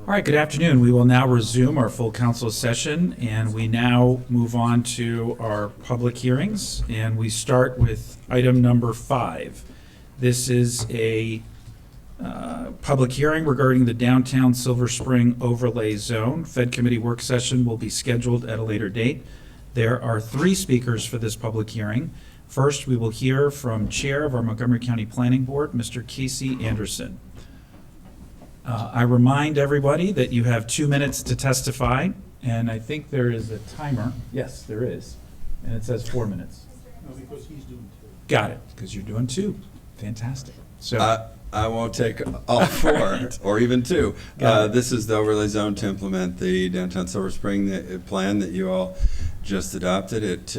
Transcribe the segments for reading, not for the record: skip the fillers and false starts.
All right, good afternoon. We will now resume our full council session, and we now move on to our public hearings, and we start with item number 5. This is a public hearing regarding the downtown Silver Spring overlay zone. Fed committee work session will be scheduled at a later date. There are 3 speakers for this public hearing. First, we will hear from Chair of our Montgomery County Planning Board, Mr. Casey Anderson. I remind everybody that you have 2 minutes to testify, and I think there is a timer. Yes, there is, and it says 4 minutes. No, because he's doing 2. Got it, because you're doing 2. Fantastic. So I won't take all 4 right. or even 2. Got it. This is the overlay zone to implement the downtown Silver Spring plan that you all just adopted. It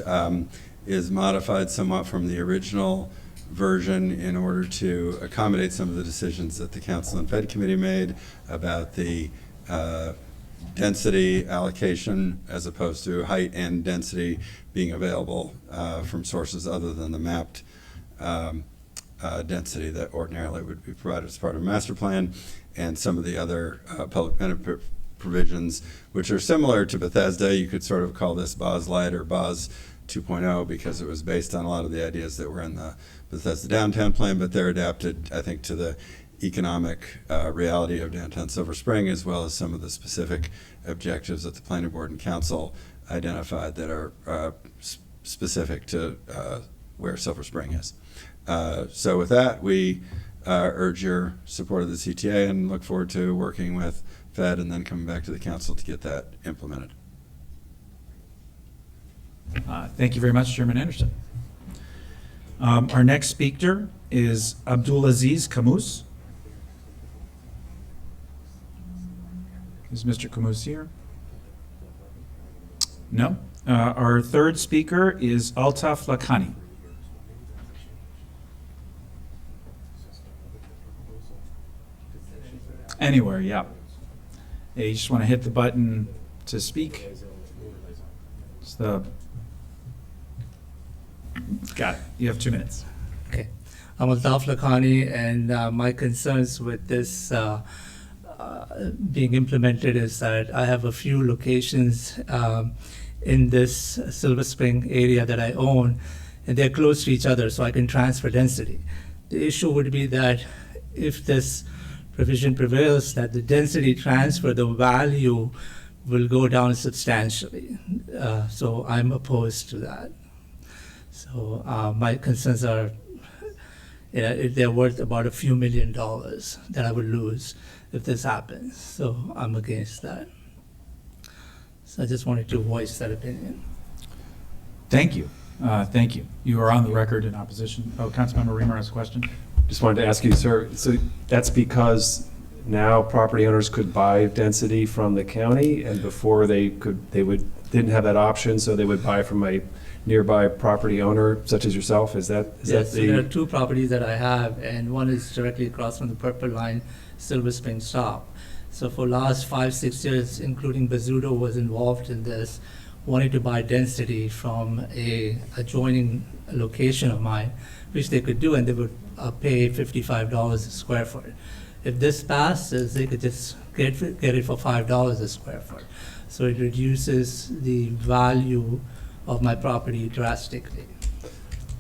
is modified somewhat from the original version in order to accommodate some of the decisions that the Council and Fed Committee made about the density allocation as opposed to height and density being available from sources other than the mapped density that ordinarily would be provided as part of a master plan, and some of the other public benefit provisions, which are similar to Bethesda. You could sort of call this BOS Light or BOS 2.0 because it was based on a lot of the ideas that were in the Bethesda downtown plan, but they're adapted, I think, to the economic reality of downtown Silver Spring, as well as some of the specific objectives that the Planning Board and Council identified that are specific to where Silver Spring is. So with that, we urge your support of the CTA and look forward to working with Fed and then coming back to the Council to get that implemented. thank you very much, Chairman Anderson. Our next speaker is Abdulaziz Kamouz. Is Mr. Kamouz here? No. Our third speaker is Altaf Lakhani. Anywhere, yeah. Yeah, you just want to hit the button to speak. It's the... Got it. You have 2 minutes. Okay. I'm Altaf Lakhani, and my concerns with this being implemented is that I have a few locations in this Silver Spring area that I own, and they're close to each other, so I can transfer density. The issue would be that if this provision prevails, that the density transfer, the value will go down substantially. So I'm opposed to that. So my concerns are, they're worth about a few $1 million that I would lose if this happens. So I'm against that. So I just wanted to voice that opinion. Thank you. Thank you. You are on the record in opposition. Oh, Councilmember Reamer has a question. Just wanted to ask you, sir, so that's because now property owners could buy density from the county, and before didn't have that option, so they would buy from a nearby property owner such as yourself? Is that Yes, so there are 2 properties that I have, and one is directly across from the Purple Line Silver Spring stop. So for last 5-6 years, including Bazzuto was involved in this, wanting to buy density from a adjoining location of mine, which they could do, and they would pay $55 a square foot. If this passes, they could just get it for $5 a square foot. So it reduces the value of my property drastically.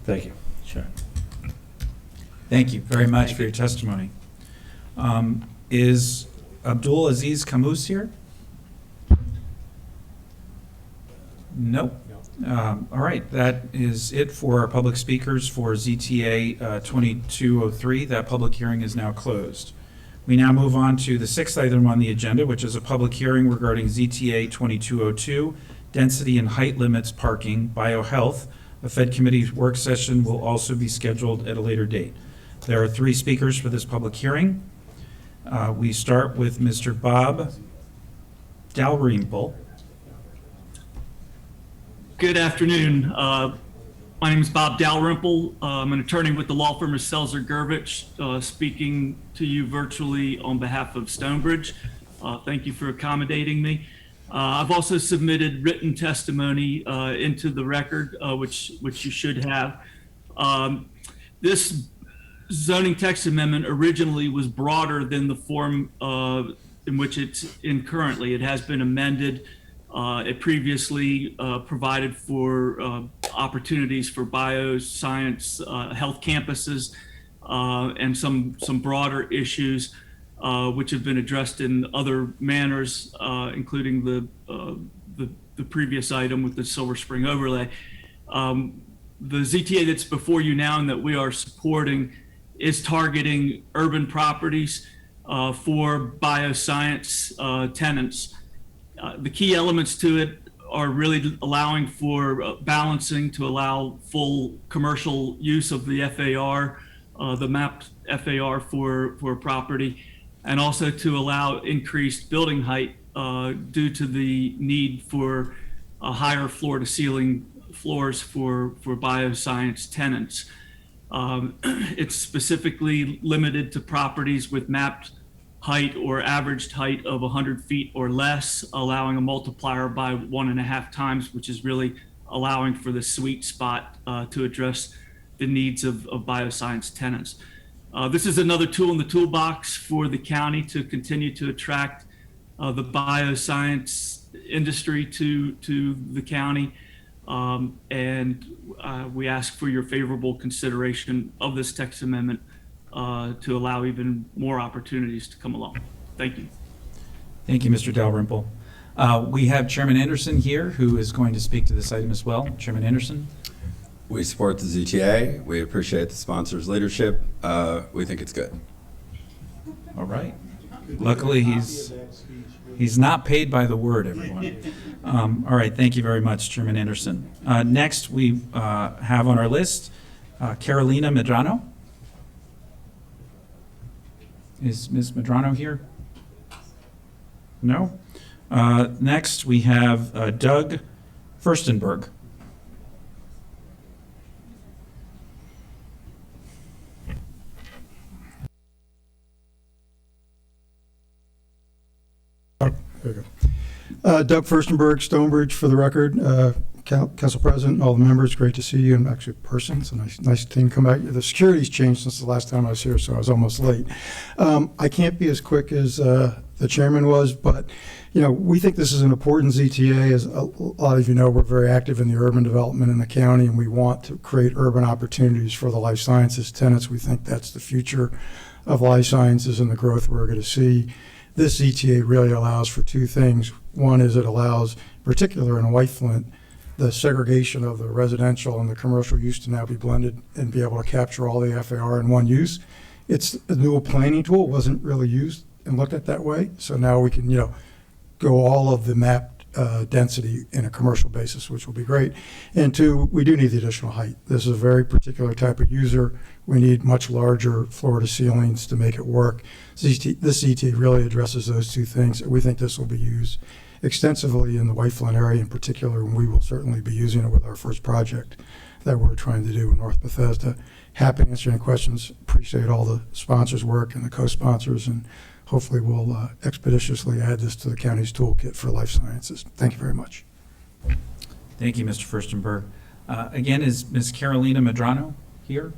Thank you. Sure. Thank you very much for your testimony. Is Abdul Aziz Kamouz here? Nope. All right, that is it for our public speakers for ZTA 2203. That public hearing is now closed. We now move on to the 6th item on the agenda, which is a public hearing regarding ZTA 2202, density and height limits parking, biohealth. A Fed committee work session will also be scheduled at a later date. There are 3 speakers for this public hearing. We start with Mr. Bob Dalrymple. Good afternoon. My name is Bob Dalrymple. I'm an attorney with the law firm of Selzer Gervich, speaking to you virtually on behalf of Stonebridge. Thank you for accommodating me. I've also submitted written testimony into the record, which you should have. This zoning text amendment originally was broader than the form in which it's in currently. It has been amended. It previously provided for opportunities for bioscience, health campuses, and some broader issues which have been addressed in other manners, including the previous item with the Silver Spring overlay. The ZTA that's before you now and that we are supporting is targeting urban properties for bioscience tenants. The key elements to it are really allowing for balancing to allow full commercial use of the FAR, the mapped FAR for property, and also to allow increased building height due to the need for higher floor-to-ceiling floors for bioscience tenants. It's specifically limited to properties with mapped height or averaged height of 100 feet or less, allowing a multiplier by 1.5 times, which is really allowing for the sweet spot to address the needs of bioscience tenants. This is another tool in the toolbox for the county to continue to attract the bioscience industry to the county. We ask for your favorable consideration of this text amendment to allow even more opportunities to come along. Thank you. Thank you, Mr. Dalrymple. We have Chairman Anderson here, who is going to speak to this item as well. Chairman Anderson. We support the ZTA. We appreciate the sponsor's leadership. We think it's good. All right. Luckily, he's not paid by the word, everyone. All right, thank you very much, Chairman Anderson. Next, we have on our list Carolina Medrano. Is Ms. Medrano here? No? Next, we have Doug Furstenberg. There you go. Doug Furstenberg, Stonebridge, for the record. Council President, all the members, great to see you in actually person. It's a nice thing to come back. The security's changed since the last time I was here, so I was almost late. I can't be as quick as the chairman was, but we think this is an important ZTA. As a lot of you know, we're very active in the urban development in the county, and we want to create urban opportunities for the life sciences tenants. We think that's the future of life sciences and the growth we're going to see. This ZTA really allows for two things. One is it allows, particularly in White Flint, the segregation of the residential and the commercial use to now be blended and be able to capture all the FAR in one use. It's a new planning tool. It wasn't really used and looked at that way. So now we can, go all of the mapped density in a commercial basis, which will be great. And two, we do need the additional height. This is a very particular type of user. We need much larger floor to ceilings to make it work. This ZT really addresses those two things. We think this will be used extensively in the White Flint area in particular, and we will certainly be using it with our first project that we're trying to do in North Bethesda. Happy to answer any questions. Appreciate all the sponsors' work and the co-sponsors, and hopefully we'll expeditiously add this to the county's toolkit for life sciences. Thank you very much. Thank you, Mr. Furstenberg. Again, is Ms. Carolina Medrano here?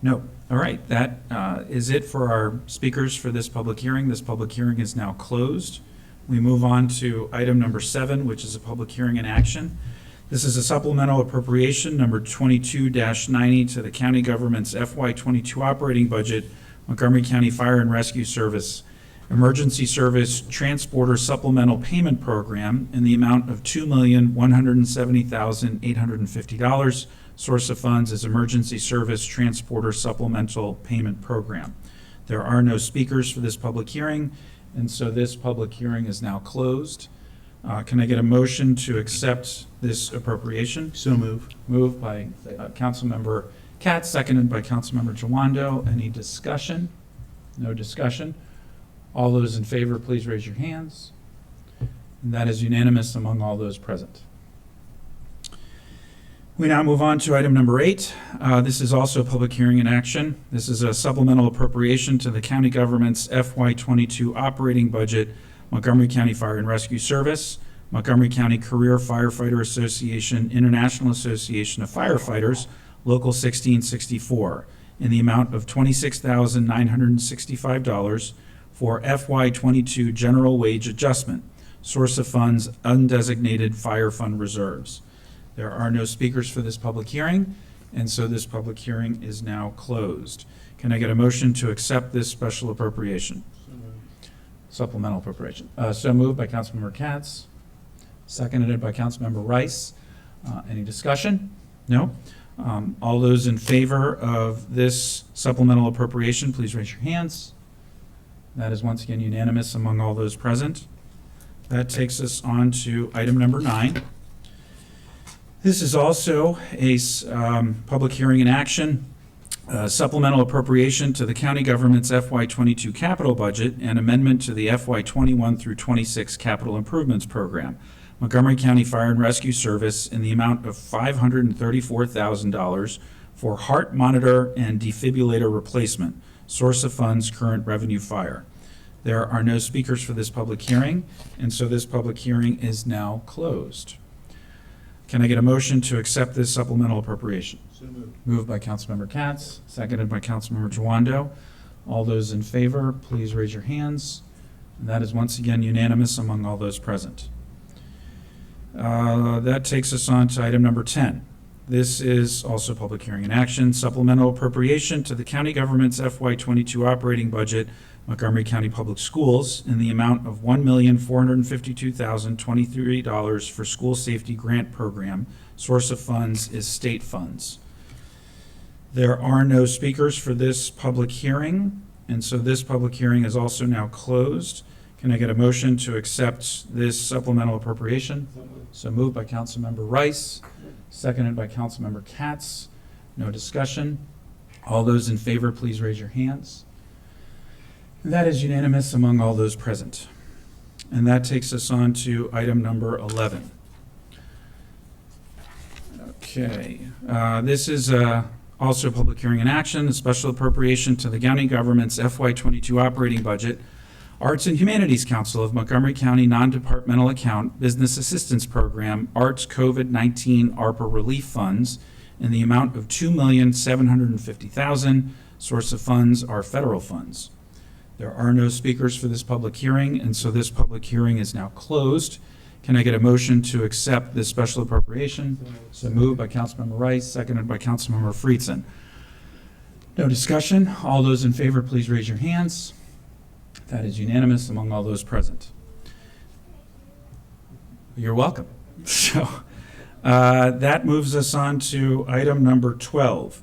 No. All right. That is it for our speakers for this public hearing. This public hearing is now closed. We move on to item number 7, which is a public hearing in action. This is a supplemental appropriation number 22-90 to the county government's FY22 operating budget, Montgomery County Fire and Rescue Service Emergency Service Transporter Supplemental Payment Program in the amount of $2,170,850. Source of funds is Emergency Service Transporter Supplemental Payment Program. There are no speakers for this public hearing, and so this public hearing is now closed. Can I get a motion to accept this appropriation? So moved. Moved by Councilmember Katz, seconded by Councilmember Jawando. Any discussion? No discussion. All those in favor, please raise your hands. And that is unanimous among all those present. We now move on to item number 8. This is also a public hearing in action. This is a supplemental appropriation to the county government's FY22 operating budget, Montgomery County Fire and Rescue Service, Montgomery County Career Firefighter Association, International Association of Firefighters, Local 1664, in the amount of $26,965 for FY22 general wage adjustment. Source of funds, undesignated fire fund reserves. There are no speakers for this public hearing, and so this public hearing is now closed. Can I get a motion to accept this special appropriation? Supplemental appropriation. So moved by Councilmember Katz, seconded by Councilmember Rice. Any discussion? No? All those in favor of this supplemental appropriation, please raise your hands. That is once again unanimous among all those present. That takes us on to item number 9. This is also a public hearing in action, supplemental appropriation to the county government's FY22 capital budget and amendment to the FY21 through 26 capital improvements program. Montgomery County Fire and Rescue Service in the amount of $534,000 for heart monitor and defibrillator replacement. Source of funds, current revenue fire. There are no speakers for this public hearing, and so this public hearing is now closed. Can I get a motion to accept this supplemental appropriation? So moved. Moved by Councilmember Katz, seconded by Councilmember Jawando. All those in favor, please raise your hands. And that is once again unanimous among all those present. That takes us on to item number 10. This is also public hearing in action, supplemental appropriation to the county government's FY22 operating budget, Montgomery County Public Schools, in the amount of $1,452,023 for school safety grant program. Source of funds is state funds. There are no speakers for this public hearing, and so this public hearing is also now closed. Can I get a motion to accept this supplemental appropriation? So moved by Councilmember Rice, seconded by Councilmember Katz. No discussion. All those in favor, please raise your hands. That is unanimous among all those present. And that takes us on to item number 11. Okay, this is also a public hearing in action, a special appropriation to the county government's FY22 operating budget, Arts and Humanities Council of Montgomery County Non-Departmental Account Business Assistance Program, Arts COVID-19 Arpa Relief Funds, in the amount of $2,750,000. Source of funds are federal funds. There are no speakers for this public hearing, and so this public hearing is now closed. Can I get a motion to accept this special appropriation? So moved by Councilmember Rice, seconded by Councilmember Friedson. No discussion. All those in favor, please raise your hands. That is unanimous among all those present. You're welcome. So that moves us on to item number 12.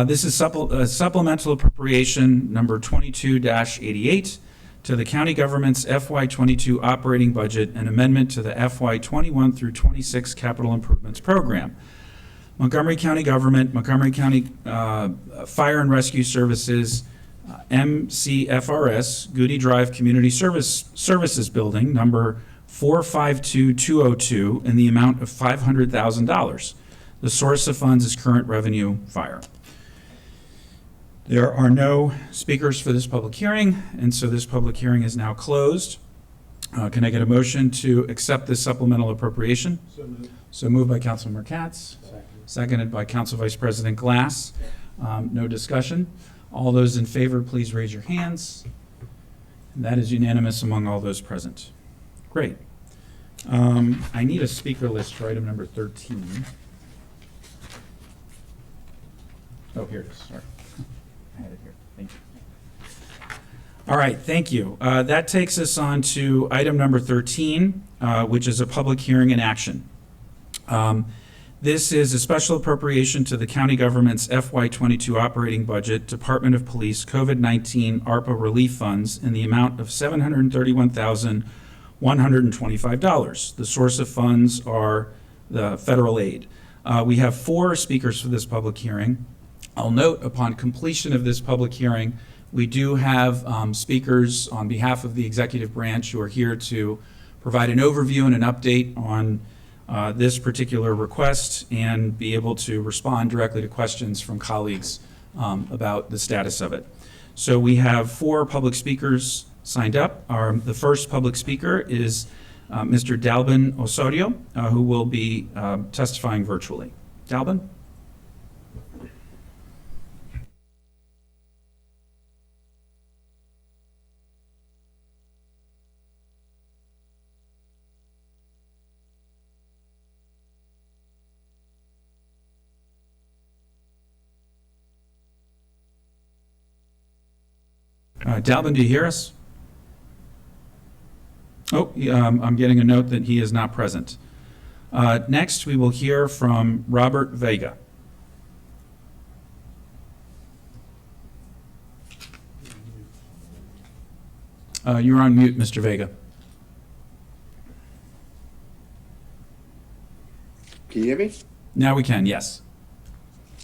This is supplemental appropriation number 22-88 to the county government's FY22 operating budget and amendment to the FY21 through 26 capital improvements program. Montgomery County Government, Montgomery County Fire and Rescue Services, MCFRS, Goody Drive Community Services Building, number 452202, in the amount of $500,000. The source of funds is current revenue fire. There are no speakers for this public hearing, and so this public hearing is now closed. Can I get a motion to accept this supplemental appropriation? So moved. So moved by Councilmember Katz, seconded by Council Vice President Glass. No discussion. All those in favor, please raise your hands. And that is unanimous among all those present. Great. I need a speaker list for item number 13. Oh, here it is. Sorry. I had it here. Thank you. All right, thank you. That takes us on to item number 13, which is a public hearing in action. This is a special appropriation to the county government's FY22 operating budget, Department of Police COVID-19 ARPA relief funds in the amount of $731,125. The source of funds are the federal aid. We have 4 speakers for this public hearing. I'll note upon completion of this public hearing, we do have speakers on behalf of the executive branch who are here to provide an overview and an update on this particular request and be able to respond directly to questions from colleagues about the status of it. So we have 4 public speakers signed up. The first public speaker is Mr. Dalbin Osorio, who will be testifying virtually. Dalbin? Dalvin, do you hear us? Oh, I'm getting a note that he is not present. Next, we will hear from Robert Vega. You're on mute, Mr. Vega. Can you hear me? Now we can, yes.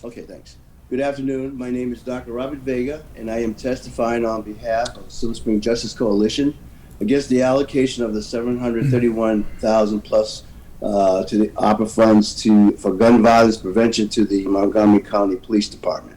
Okay, thanks. Good afternoon. My name is Dr. Robert Vega, and I am testifying on behalf of the Silver Spring Justice Coalition against the allocation of the $731,000 plus to the Arpa Funds for gun violence prevention to the Montgomery County Police Department.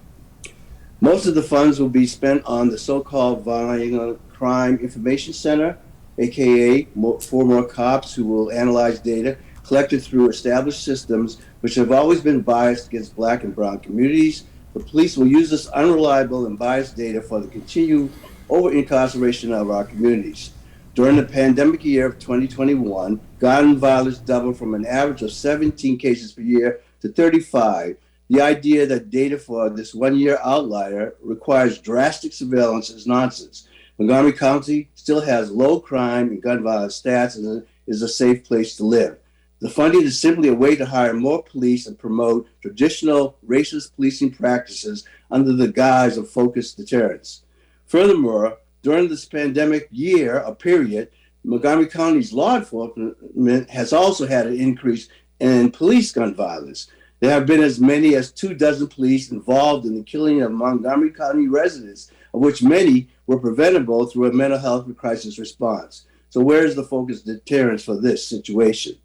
Most of the funds will be spent on the so-called Violent Crime Information Center, aka 4 more cops who will analyze data collected through established systems which have always been biased against Black and brown communities. The police will use this unreliable and biased data for the continued over-incarceration of our communities. During the pandemic year of 2021, gun violence doubled from an average of 17 cases per year to 35. The idea that data for this one-year outlier requires drastic surveillance is nonsense. Montgomery County still has low crime and gun violence stats and is a safe place to live. The funding is simply a way to hire more police and promote traditional racist policing practices under the guise of focused deterrence. Furthermore, during this pandemic year or period, Montgomery County's law enforcement has also had an increase in police gun violence. There have been as many as 24 police involved in the killing of Montgomery County residents, of which many were preventable through a mental health crisis response. So where is the focused deterrence for this situation?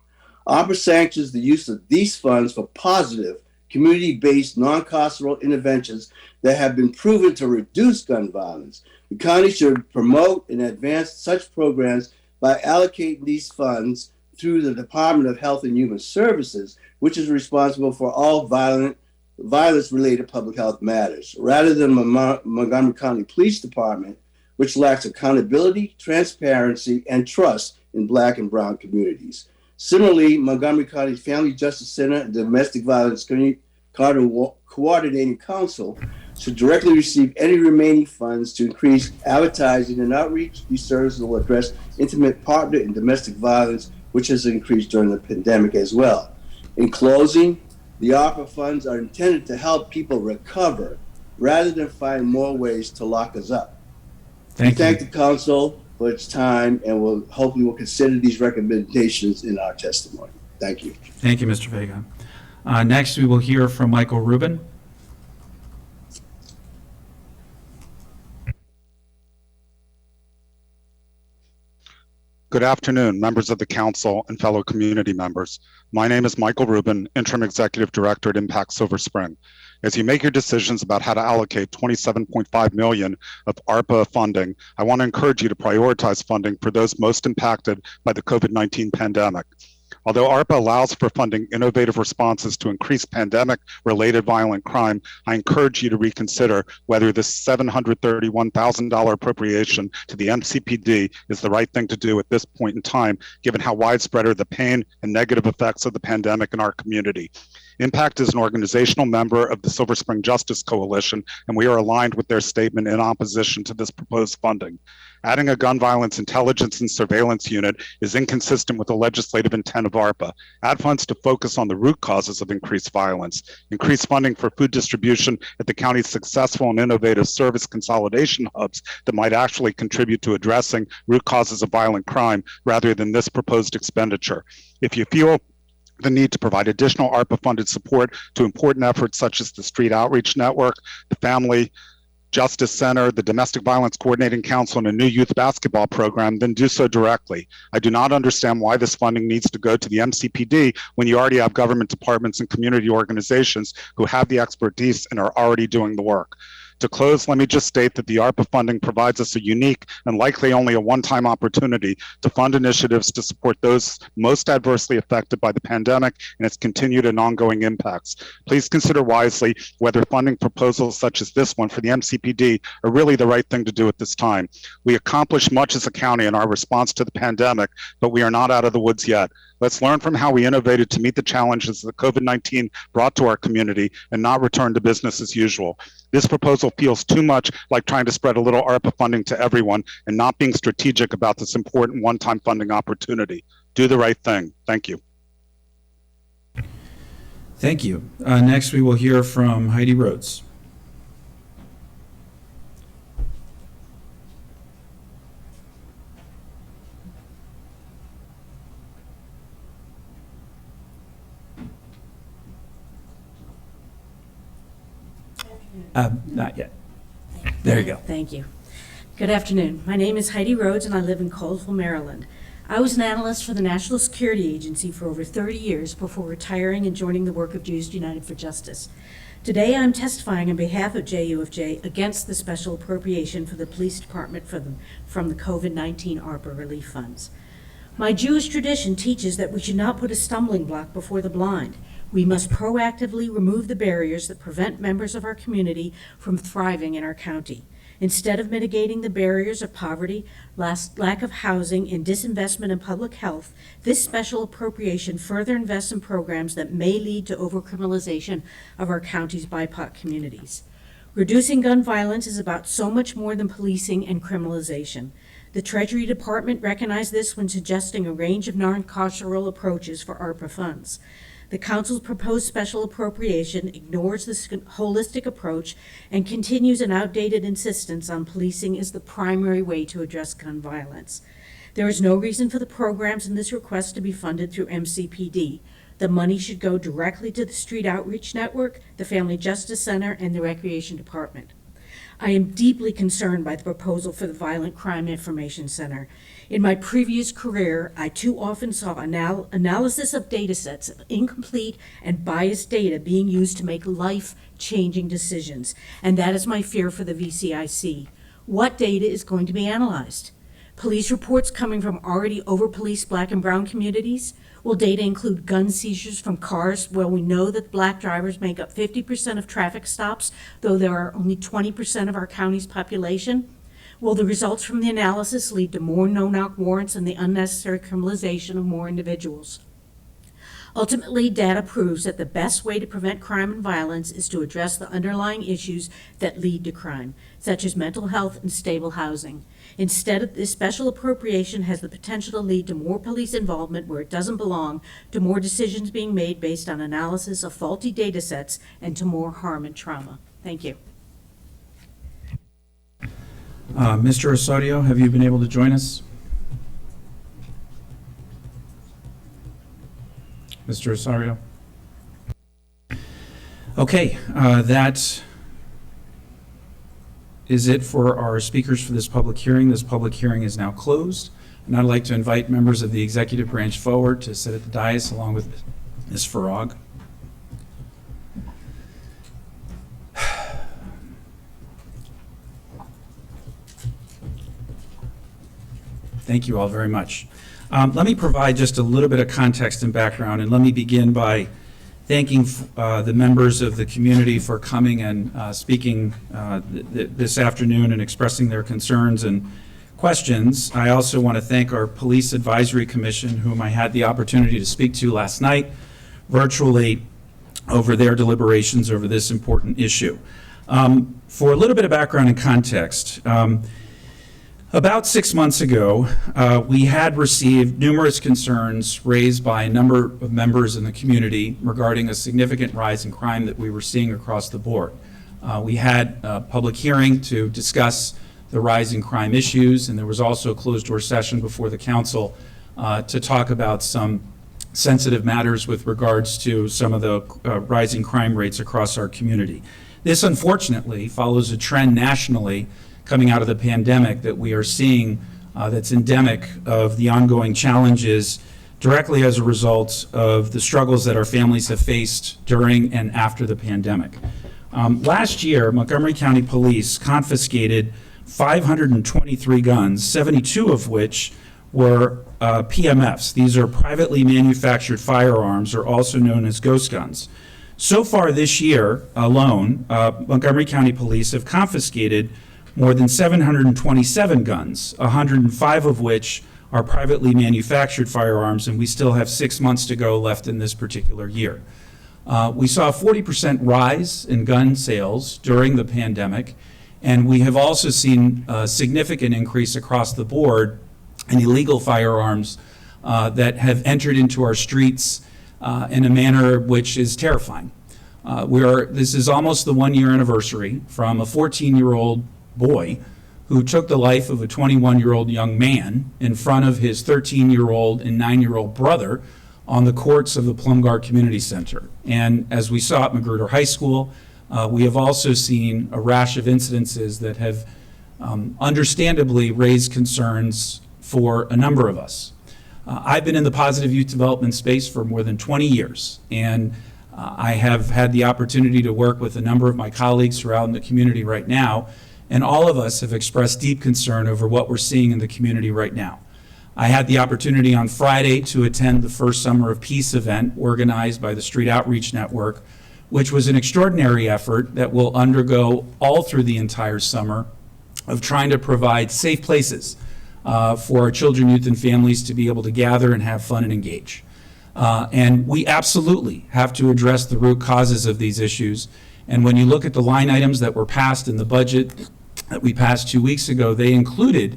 Arpa sanctions the use of these funds for positive, community-based, non-carceral interventions that have been proven to reduce gun violence. The county should promote and advance such programs by allocating these funds through the Department of Health and Human Services, which is responsible for all violence-related public health matters, rather than Montgomery County Police Department, which lacks accountability, transparency, and trust in Black and brown communities. Similarly, Montgomery County Family Justice Center and Domestic Violence Coordinating Council should directly receive any remaining funds to increase advertising and outreach. These services will address intimate partner and domestic violence, which has increased during the pandemic as well. In closing, the ARPA funds are intended to help people recover rather than find more ways to lock us up. Thank the council for its time, and hopefully we'll consider these recommendations in our testimony. Thank you. Thank you, Mr. Vega. Next, we will hear from Michael Rubin. Good afternoon, members of the council and fellow community members. My name is Michael Rubin, Interim Executive Director at Impact Silver Spring. As you make your decisions about how to allocate $27.5 million of ARPA funding, I want to encourage you to prioritize funding for those most impacted by the COVID-19 pandemic. Although ARPA allows for funding innovative responses to increase pandemic-related violent crime, I encourage you to reconsider whether this $731,000 appropriation to the MCPD is the right thing to do at this point in time, given how widespread are the pain and negative effects of the pandemic in our community. Impact is an organizational member of the Silver Spring Justice Coalition, and we are aligned with their statement in opposition to this proposed funding. Adding a gun violence intelligence and surveillance unit is inconsistent with the legislative intent of ARPA. Add funds to focus on the root causes of increased violence. Increase funding for food distribution at the county's successful and innovative service consolidation hubs that might actually contribute to addressing root causes of violent crime rather than this proposed expenditure. If you feel the need to provide additional ARPA-funded support to important efforts such as the Street Outreach Network, the Family Justice Center, the Domestic Violence Coordinating Council, and a new youth basketball program, then do so directly. I do not understand why this funding needs to go to the MCPD when you already have government departments and community organizations who have the expertise and are already doing the work. To close, let me just state that the ARPA funding provides us a unique and likely only a one-time opportunity to fund initiatives to support those most adversely affected by the pandemic and its continued and ongoing impacts. Please consider wisely whether funding proposals such as this one for the MCPD are really the right thing to do at this time. We accomplished much as a county in our response to the pandemic, but we are not out of the woods yet. Let's learn from how we innovated to meet the challenges that COVID-19 brought to our community and not return to business as usual. This proposal feels too much like trying to spread a little ARPA funding to everyone and not being strategic about this important one-time funding opportunity. Do the right thing. Thank you. Thank you. Next, we will hear from Heidi Rhodes. Not yet. There you go. Thank you. Good afternoon. My name is Heidi Rhodes, and I live in Colesville, Maryland. I was an analyst for the National Security Agency for over 30 years before retiring and joining the work of Jews United for Justice. Today, I'm testifying on behalf of JUFJ against the special appropriation for the police department from the COVID-19 ARPA relief funds. My Jewish tradition teaches that we should not put a stumbling block before the blind. We must proactively remove the barriers that prevent members of our community from thriving in our county. Instead of mitigating the barriers of poverty, lack of housing, and disinvestment in public health, this special appropriation further invests in programs that may lead to overcriminalization of our county's BIPOC communities. Reducing gun violence is about so much more than policing and criminalization. The Treasury Department recognized this when suggesting a range of non-carceral approaches for ARPA funds. The Council's proposed special appropriation ignores this holistic approach and continues an outdated insistence on policing as the primary way to address gun violence. There is no reason for the programs in this request to be funded through MCPD. The money should go directly to the Street Outreach Network, the Family Justice Center, and the Recreation Department. I am deeply concerned by the proposal for the Violent Crime Information Center. In my previous career, I too often saw analysis of data sets of incomplete and biased data being used to make life-changing decisions, and that is my fear for the VCIC. What data is going to be analyzed? Police reports coming from already over-policed Black and brown communities? Will data include gun seizures from cars where we know that Black drivers make up 50% of traffic stops, though there are only 20% of our county's population? Will the results from the analysis lead to more no-knock warrants and the unnecessary criminalization of more individuals? Ultimately, data proves that the best way to prevent crime and violence is to address the underlying issues that lead to crime, such as mental health and stable housing. Instead, this special appropriation has the potential to lead to more police involvement where it doesn't belong, to more decisions being made based on analysis of faulty data sets, and to more harm and trauma. Thank you. Mr. Osorio, have you been able to join us? Mr. Osorio? Okay, that is it for our speakers for this public hearing. This public hearing is now closed. And I'd like to invite members of the executive branch forward to sit at the dais along with Ms. Farag. Thank you all very much. Let me provide just a little bit of context and background, and let me begin by thanking the members of the community for coming and speaking this afternoon and expressing their concerns and questions. I also want to thank our Police Advisory Commission, whom I had the opportunity to speak to last night virtually over their deliberations over this important issue. For a little bit of background and context, about 6 months ago, we had received numerous concerns raised by a number of members in the community regarding a significant rise in crime that we were seeing across the board. We had a public hearing to discuss the rise in crime issues, and there was also a closed-door session before the council to talk about some sensitive matters with regards to some of the rising crime rates across our community. This, unfortunately, follows a trend nationally coming out of the pandemic that we are seeing that's endemic of the ongoing challenges directly as a result of the struggles that our families have faced during and after the pandemic. Last year, Montgomery County Police confiscated 523 guns, 72 of which were PMFs. These are privately manufactured firearms, or also known as ghost guns. So far this year alone, Montgomery County Police have confiscated more than 727 guns, 105 of which are privately manufactured firearms, and we still have 6 months to go left in this particular year. We saw a 40% rise in gun sales during the pandemic, and we have also seen a significant increase across the board in illegal firearms that have entered into our streets in a manner which is terrifying. This is almost the 1-year anniversary from a 14-year-old boy who took the life of a 21-year-old young man in front of his 13-year-old and 9-year-old brother on the courts of the Plumgar Community Center. And as we saw at Magruder High School, we have also seen a rash of incidences that have understandably raised concerns for a number of us. I've been in the positive youth development space for more than 20 years, and I have had the opportunity to work with a number of my colleagues throughout the community right now, and all of us have expressed deep concern over what we're seeing in the community right now. I had the opportunity on Friday to attend the first Summer of Peace event organized by the Street Outreach Network, which was an extraordinary effort that will undergo all through the entire summer of trying to provide safe places for our children, youth, and families to be able to gather and have fun and engage. And we absolutely have to address the root causes of these issues. And when you look at the line items that were passed in the budget that we passed 2 weeks ago, they included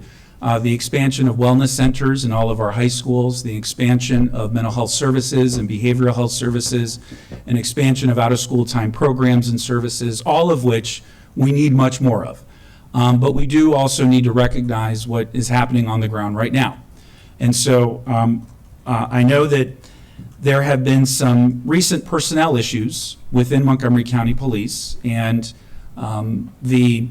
the expansion of wellness centers in all of our high schools, the expansion of mental health services and behavioral health services, an expansion of out-of-school time programs and services, all of which we need much more of. But we do also need to recognize what is happening on the ground right now. And so I know that there have been some recent personnel issues within Montgomery County Police, and the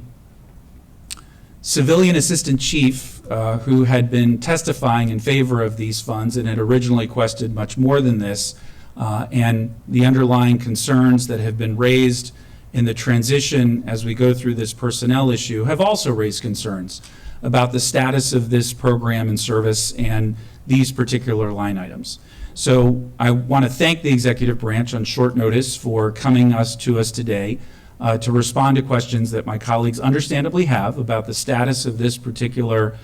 civilian assistant chief who had been testifying in favor of these funds and had originally requested much more than this, and the underlying concerns that have been raised in the transition as we go through this personnel issue have also raised concerns about the status of this program and service and these particular line items. So I want to thank the executive branch on short notice for coming to us today to respond to questions that my colleagues understandably have about the status of this particular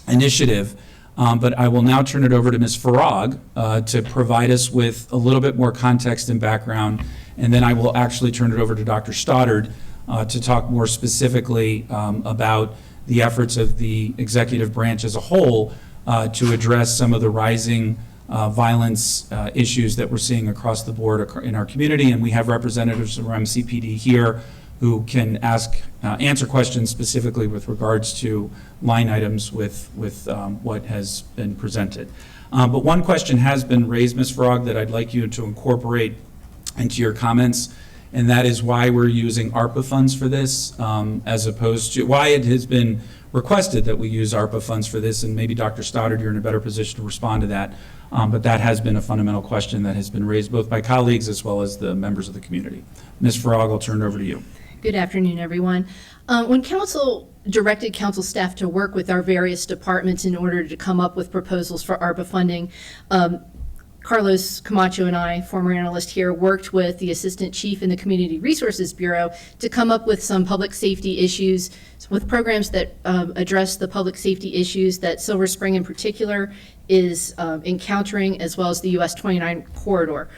initiative. But I will now turn it over to Ms. Farag to provide us with a little bit more context and background, and then I will actually turn it over to Dr. Stoddard to talk more specifically about the efforts of the executive branch as a whole to address some of the rising violence issues that we're seeing across the board in our community. And we have representatives from MCPD here who can answer questions specifically with regards to line items with what has been presented. But one question has been raised, Ms. Farag, that I'd like you to incorporate into your comments, and that is why we're using ARPA funds for this, as opposed to why it has been requested that we use ARPA funds for this, and maybe Dr. Stoddard, you're in a better position to respond to that. But that has been a fundamental question that has been raised both by colleagues as well as the members of the community. Ms. Farag, I'll turn it over to you. Good afternoon, everyone. When Council directed Council staff to work with our various departments in order to come up with proposals for ARPA funding, Carlos Camacho and I, former analyst here, worked with the Assistant Chief in the Community Resources Bureau to come up with some public safety issues with programs that address the public safety issues that Silver Spring in particular is encountering, as well as the US 29 corridor.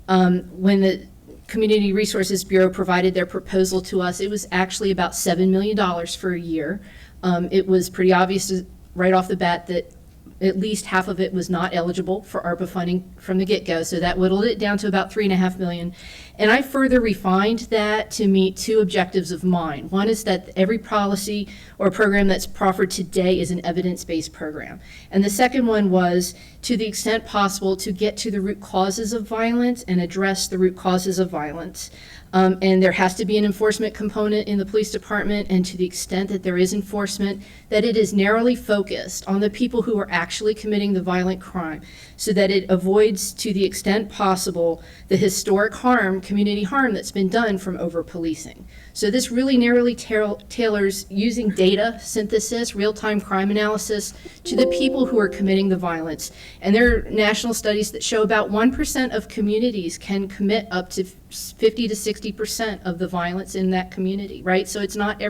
When the Community Resources Bureau provided their proposal to us, it was actually about $7 million for a year. It was pretty obvious right off the bat that at least half of it was not eligible for ARPA funding from the get-go, so that whittled it down to about $3.5 million. And I further refined that to meet two objectives of mine. One is that every policy or program that's proffered today is an evidence-based program. And the second one was, to the extent possible, to get to the root causes of violence and address the root causes of violence. And there has to be an enforcement component in the police department, and to the extent that there is enforcement, that it is narrowly focused on the people who are actually committing the violent crime, so that it avoids, to the extent possible, the historic harm, community harm that's been done from over-policing. So this really narrowly tailors using data synthesis, real-time crime analysis to the people who are committing the violence. And there are national studies that show about 1% of communities can commit up to 50 to 60% of the violence in that community, right? So it's not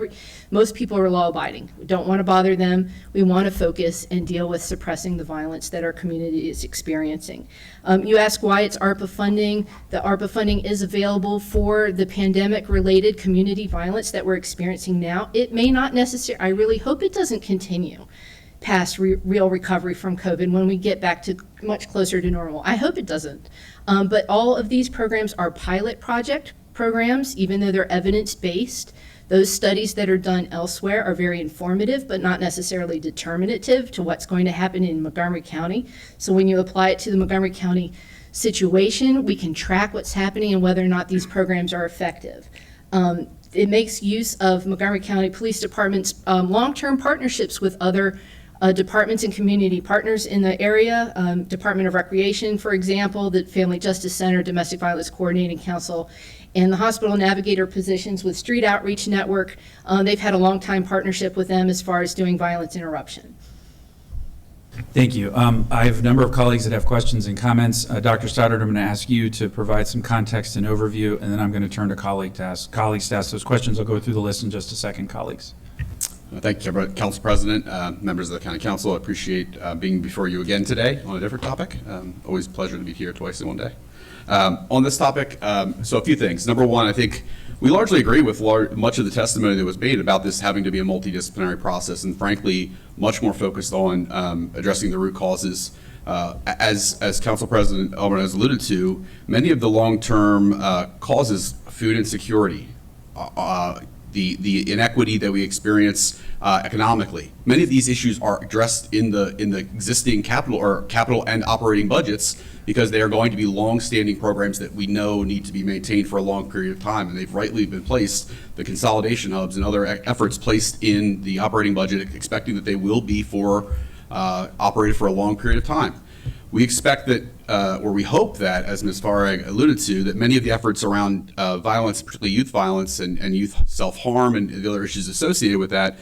most people are law abiding. We don't want to bother them. We want to focus and deal with suppressing the violence that our community is experiencing. You ask why it's ARPA funding. The ARPA funding is available for the pandemic-related community violence that we're experiencing now. It may not necessarily, I really hope it doesn't continue past real recovery from COVID when we get back to much closer to normal. I hope it doesn't. But all of these programs are pilot project programs, even though they're evidence-based. Those studies that are done elsewhere are very informative, but not necessarily determinative to what's going to happen in Montgomery County. So when you apply it to the Montgomery County situation, we can track what's happening and whether or not these programs are effective. It makes use of Montgomery County Police Department's long-term partnerships with other departments and community partners in the area, Department of Recreation, for example, the Family Justice Center, Domestic Violence Coordinating Council, and the hospital navigator positions with Street Outreach Network. They've had a long-time partnership with them as far as doing violence interruption. Thank you. I have a number of colleagues that have questions and comments. Dr. Stoddard, I'm going to ask you to provide some context and overview, and then I'm going to turn to colleagues to ask those questions. I'll go through the list in just a second, colleagues. Thank you, Council President, members of the County Council. I appreciate being before you again today on a different topic. Always a pleasure to be here twice in one day. On this topic, so a few things. Number one, I think we largely agree with much of the testimony that was made about this having to be a multidisciplinary process, and frankly, much more focused on addressing the root causes. As Council President Elmer has alluded to, many of the long-term causes, food insecurity, the inequity that we experience economically. Many of these issues are addressed in the existing capital and operating budgets because they are going to be long-standing programs that we know need to be maintained for a long period of time, and they've rightly been placed, the consolidation hubs and other efforts placed in the operating budget, expecting that they will be operated for a long period of time. We expect that, or we hope that, as Ms. Farag alluded to, that many of the efforts around violence, particularly youth violence and youth self-harm and the other issues associated with that,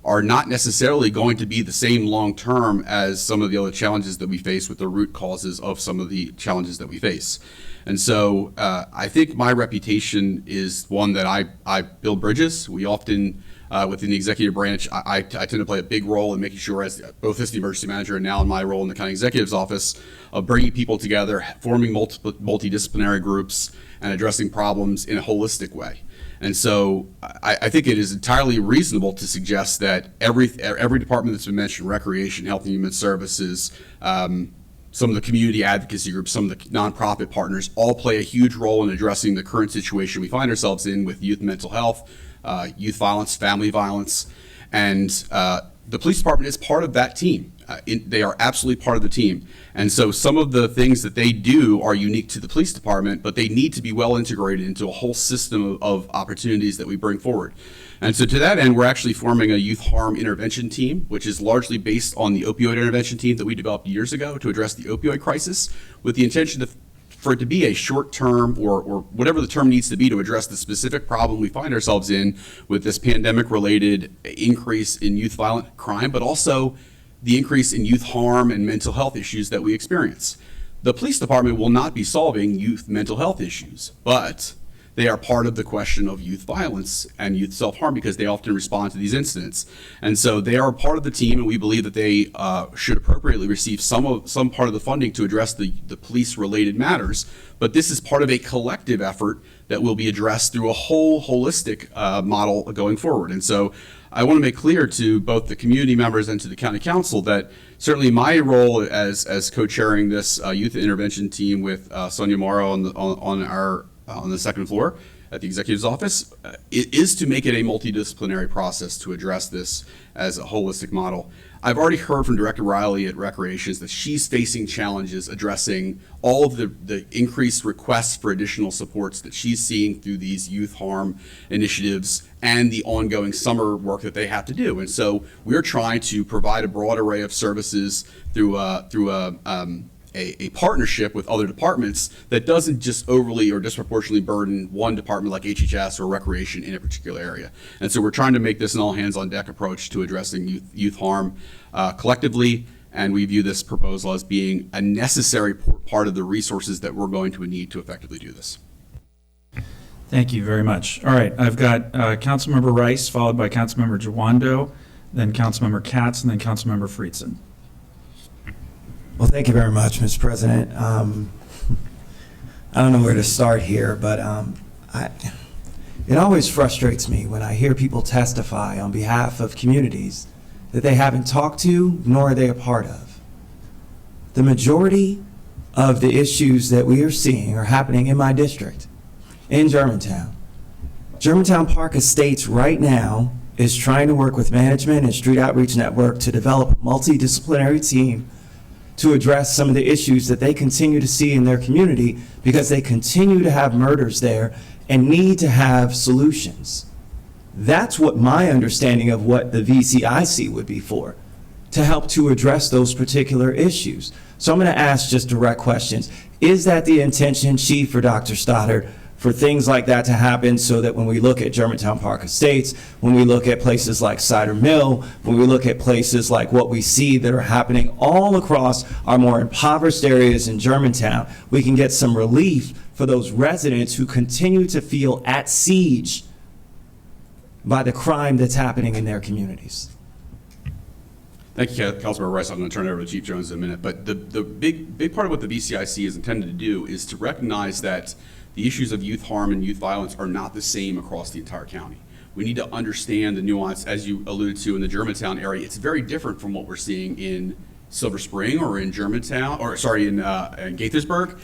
are not necessarily going to be the same long-term as some of the other challenges that we face with the root causes of some of the challenges that we face. And so I think my reputation is one that I build bridges. We often, within the executive branch, I tend to play a big role in making sure, as both as the emergency manager and now in my role in the county executive's office, of bringing people together, forming multidisciplinary groups, and addressing problems in a holistic way. And so I think it is entirely reasonable to suggest that every department that's been mentioned, recreation, health and human services, some of the community advocacy groups, some of the nonprofit partners, all play a huge role in addressing the current situation we find ourselves in with youth mental health, youth violence, family violence, and the police department is part of that team. They are absolutely part of the team. And so some of the things that they do are unique to the police department, but they need to be well integrated into a whole system of opportunities that we bring forward. And so to that end, we're actually forming a youth harm intervention team, which is largely based on the opioid intervention team that we developed years ago to address the opioid crisis, with the intention for it to be a short-term or whatever the term needs to be to address the specific problem we find ourselves in with this pandemic-related increase in youth violent crime, but also the increase in youth harm and mental health issues that we experience. The police department will not be solving youth mental health issues, but they are part of the question of youth violence and youth self-harm because they often respond to these incidents. And so they are part of the team, and we believe that they should appropriately receive some part of the funding to address the police-related matters. But this is part of a collective effort that will be addressed through a whole holistic model going forward. And so I want to make clear to both the community members and to the county council that certainly my role as co-chairing this youth intervention team with Sonia Morrow on the second floor at the executive's office, it is to make it a multidisciplinary process to address this as a holistic model. I've already heard from Director Riley at Recreations that she's facing challenges addressing all of the increased requests for additional supports that she's seeing through these youth harm initiatives and the ongoing summer work that they have to do. And so we're trying to provide a broad array of services through a partnership with other departments that doesn't just overly or disproportionately burden one department like HHS or recreation in a particular area. And so we're trying to make this an all hands on deck approach to addressing youth harm collectively, and we view this proposal as being a necessary part of the resources that we're going to need to effectively do this. Thank you very much. All right, I've got Councilmember Rice, followed by Councilmember Jawando, then Councilmember Katz, and then Councilmember Friedson. Well, thank you very much, Mr. President. I don't know where to start here, but it always frustrates me when I hear people testify on behalf of communities that they haven't talked to, nor are they a part of. The majority of the issues that we are seeing are happening in my district, in Germantown. Germantown Park Estates right now is trying to work with management and Street Outreach Network to develop a multidisciplinary team to address some of the issues that they continue to see in their community, because they continue to have murders there and need to have solutions. That's what my understanding of what the VCIC would be for, to help to address those particular issues. So I'm going to ask just direct questions. Is that the intention, Chief or Dr. Stoddard, for things like that to happen, so that when we look at Germantown Park Estates, when we look at places like Cider Mill, when we look at places like what we see that are happening all across our more impoverished areas in Germantown, we can get some relief for those residents who continue to feel at siege by the crime that's happening in their communities? Thank you, Councilmember Rice. I'm going to turn it over to Chief Jones in a minute. But the big part of what the VCIC is intended to do is to recognize that the issues of youth harm and youth violence are not the same across the entire county. We need to understand the nuance, as you alluded to in the Germantown area. It's very different from what we're seeing in Silver Spring or in Germantown, or sorry, in Gaithersburg.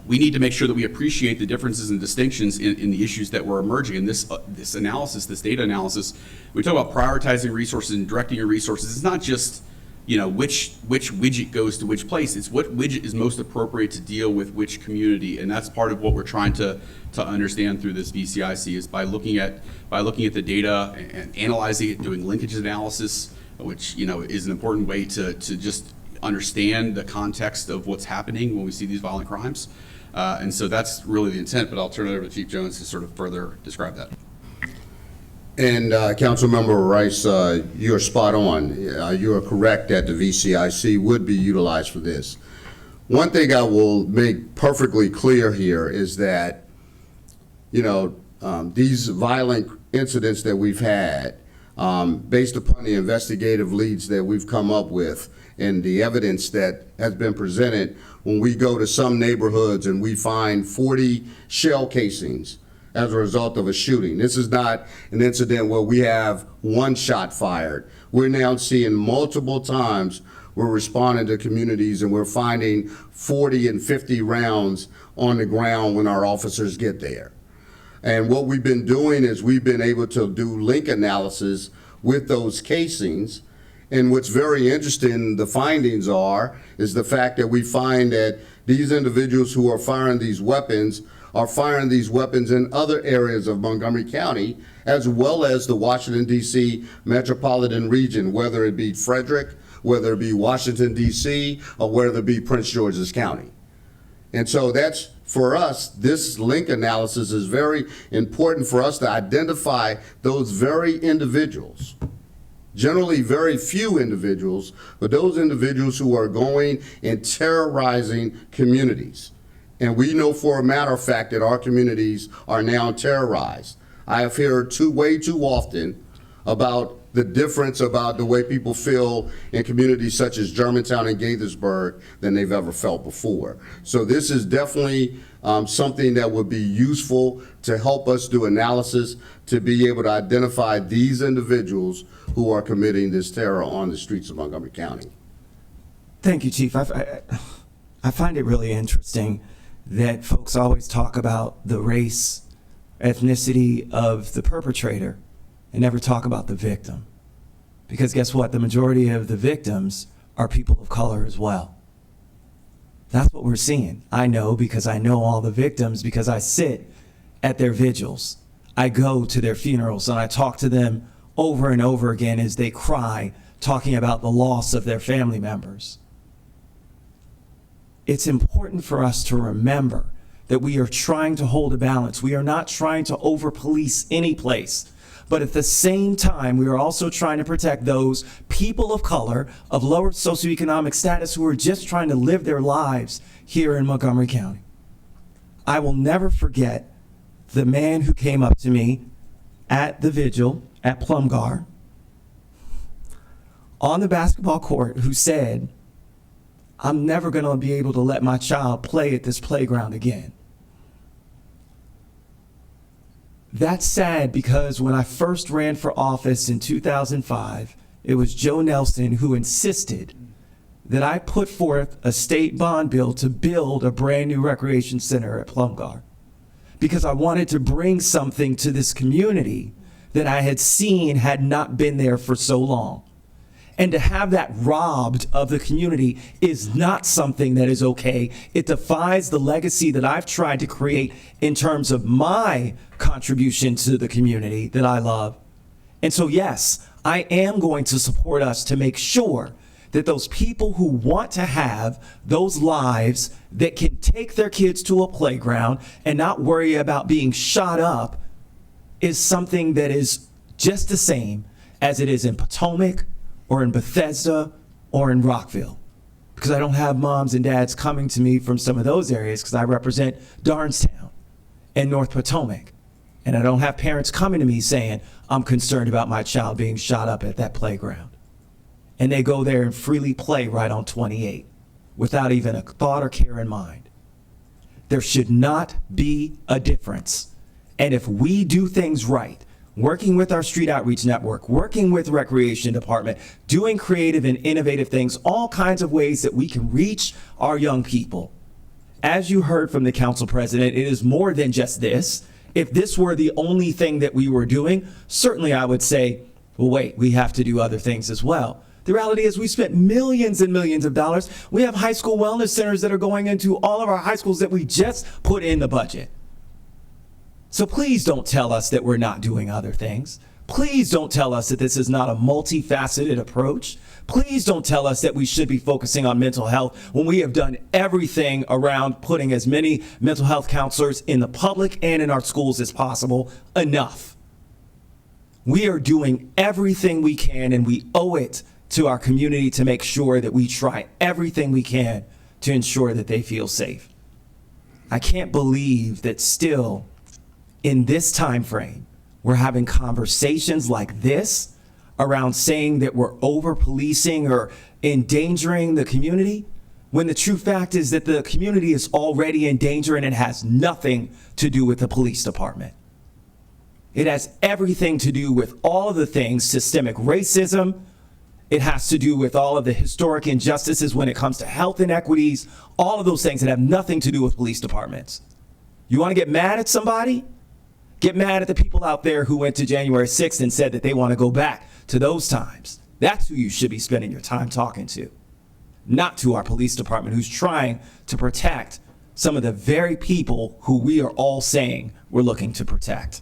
We need to make sure that we appreciate the differences and distinctions in the issues that were emerging. And this analysis, this data analysis, we talk about prioritizing resources and directing your resources. It's not just, you know, which widget goes to which place. It's what widget is most appropriate to deal with which community, and that's part of what we're trying to understand through this VCIC, is by looking at the data and analyzing it, doing linkage analysis, which, you know, is an important way to just understand the context of what's happening when we see these violent crimes. And so that's really the intent. But I'll turn it over to Chief Jones to sort of further describe that. And Councilmember Rice, you're spot on. You are correct that the VCIC would be utilized for this. One thing I will make perfectly clear here is that, you know, these violent incidents that we've had, based upon the investigative leads that we've come up with and the evidence that has been presented, when we go to some neighborhoods and we find 40 shell casings as a result of a shooting. This is not an incident where we have one shot fired. We're now seeing multiple times we're responding to communities and we're finding 40 and 50 rounds on the ground when our officers get there. And what we've been doing is we've been able to do link analysis with those casings. And what's very interesting, the findings is the fact that we find that these individuals who are firing these weapons in other areas of Montgomery County, as well as the Washington, D.C. metropolitan region, whether it be Frederick, whether it be Washington, D.C., or whether it be Prince George's County. And so that's, for us, this link analysis is very important for us to identify those very individuals. Generally very few individuals, but those individuals who are going and terrorizing communities. And we know for a matter of fact that our communities are now terrorized. I have heard way too often about the difference about the way people feel in communities such as Germantown and Gaithersburg than they've ever felt before. So this is definitely something that would be useful to help us do analysis, to be able to identify these individuals who are committing this terror on the streets of Montgomery County. Thank you, Chief. I find it really interesting that folks always talk about the race, ethnicity of the perpetrator and never talk about the victim. Because guess what? The majority of the victims are people of color as well. That's what we're seeing. I know because I know all the victims, because I sit at their vigils. I go to their funerals and I talk to them over and over again as they cry, talking about the loss of their family members. It's important for us to remember that we are trying to hold a balance. We are not trying to over-police any place. But at the same time, we are also trying to protect those people of color, of lower socioeconomic status, who are just trying to live their lives here in Montgomery County. I will never forget the man who came up to me at the vigil at Plumgar on the basketball court who said, I'm never going to be able to let my child play at this playground again. That's sad because when I first ran for office in 2005, it was Joe Nelson who insisted that I put forth a state bond bill to build a brand new recreation center at Plumgar, because I wanted to bring something to this community that I had seen had not been there for so long. And to have that robbed of the community is not something that is okay. It defies the legacy that I've tried to create in terms of my contribution to the community that I love. And so, yes, I am going to support us to make sure that those people who want to have those lives that can take their kids to a playground and not worry about being shot up is something that is just the same as it is in Potomac or in Bethesda or in Rockville. Because I don't have moms and dads coming to me from some of those areas because I represent Darnestown and North Potomac. And I don't have parents coming to me saying, I'm concerned about my child being shot up at that playground. And they go there and freely play right on 28 without even a thought or care in mind. There should not be a difference. And if we do things right, working with our street outreach network, working with recreation department, doing creative and innovative things, all kinds of ways that we can reach our young people. As you heard from the council president, it is more than just this. If this were the only thing that we were doing, certainly I would say, well, wait, we have to do other things as well. The reality is we spent millions and millions of dollars. We have high school wellness centers that are going into all of our high schools that we just put in the budget. So please don't tell us that we're not doing other things. Please don't tell us that this is not a multifaceted approach. Please don't tell us that we should be focusing on mental health when we have done everything around putting as many mental health counselors in the public and in our schools as possible. Enough. We are doing everything we can, and we owe it to our community to make sure that we try everything we can to ensure that they feel safe. I can't believe that still in this time frame, we're having conversations like this around saying that we're over-policing or endangering the community, when the true fact is that the community is already in danger and it has nothing to do with the police department. It has everything to do with all of the things, systemic racism. It has to do with all of the historic injustices when it comes to health inequities, all of those things that have nothing to do with police departments. You want to get mad at somebody? Get mad at the people out there who went to January 6th and said that they want to go back to those times. That's who you should be spending your time talking to, not to our police department who's trying to protect some of the very people who we are all saying we're looking to protect.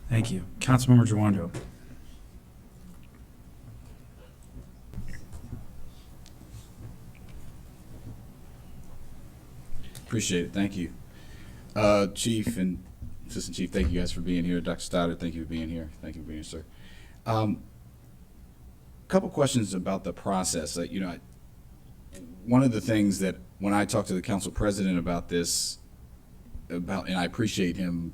Thank you. Councilmember Jawando. Appreciate it. Thank you. Chief and Assistant Chief, thank you guys for being here. Dr. Stoddard, thank you for being here. Thank you for being here, sir. Couple questions about the process. One of the things that when I talked to the council president about this, and I appreciate him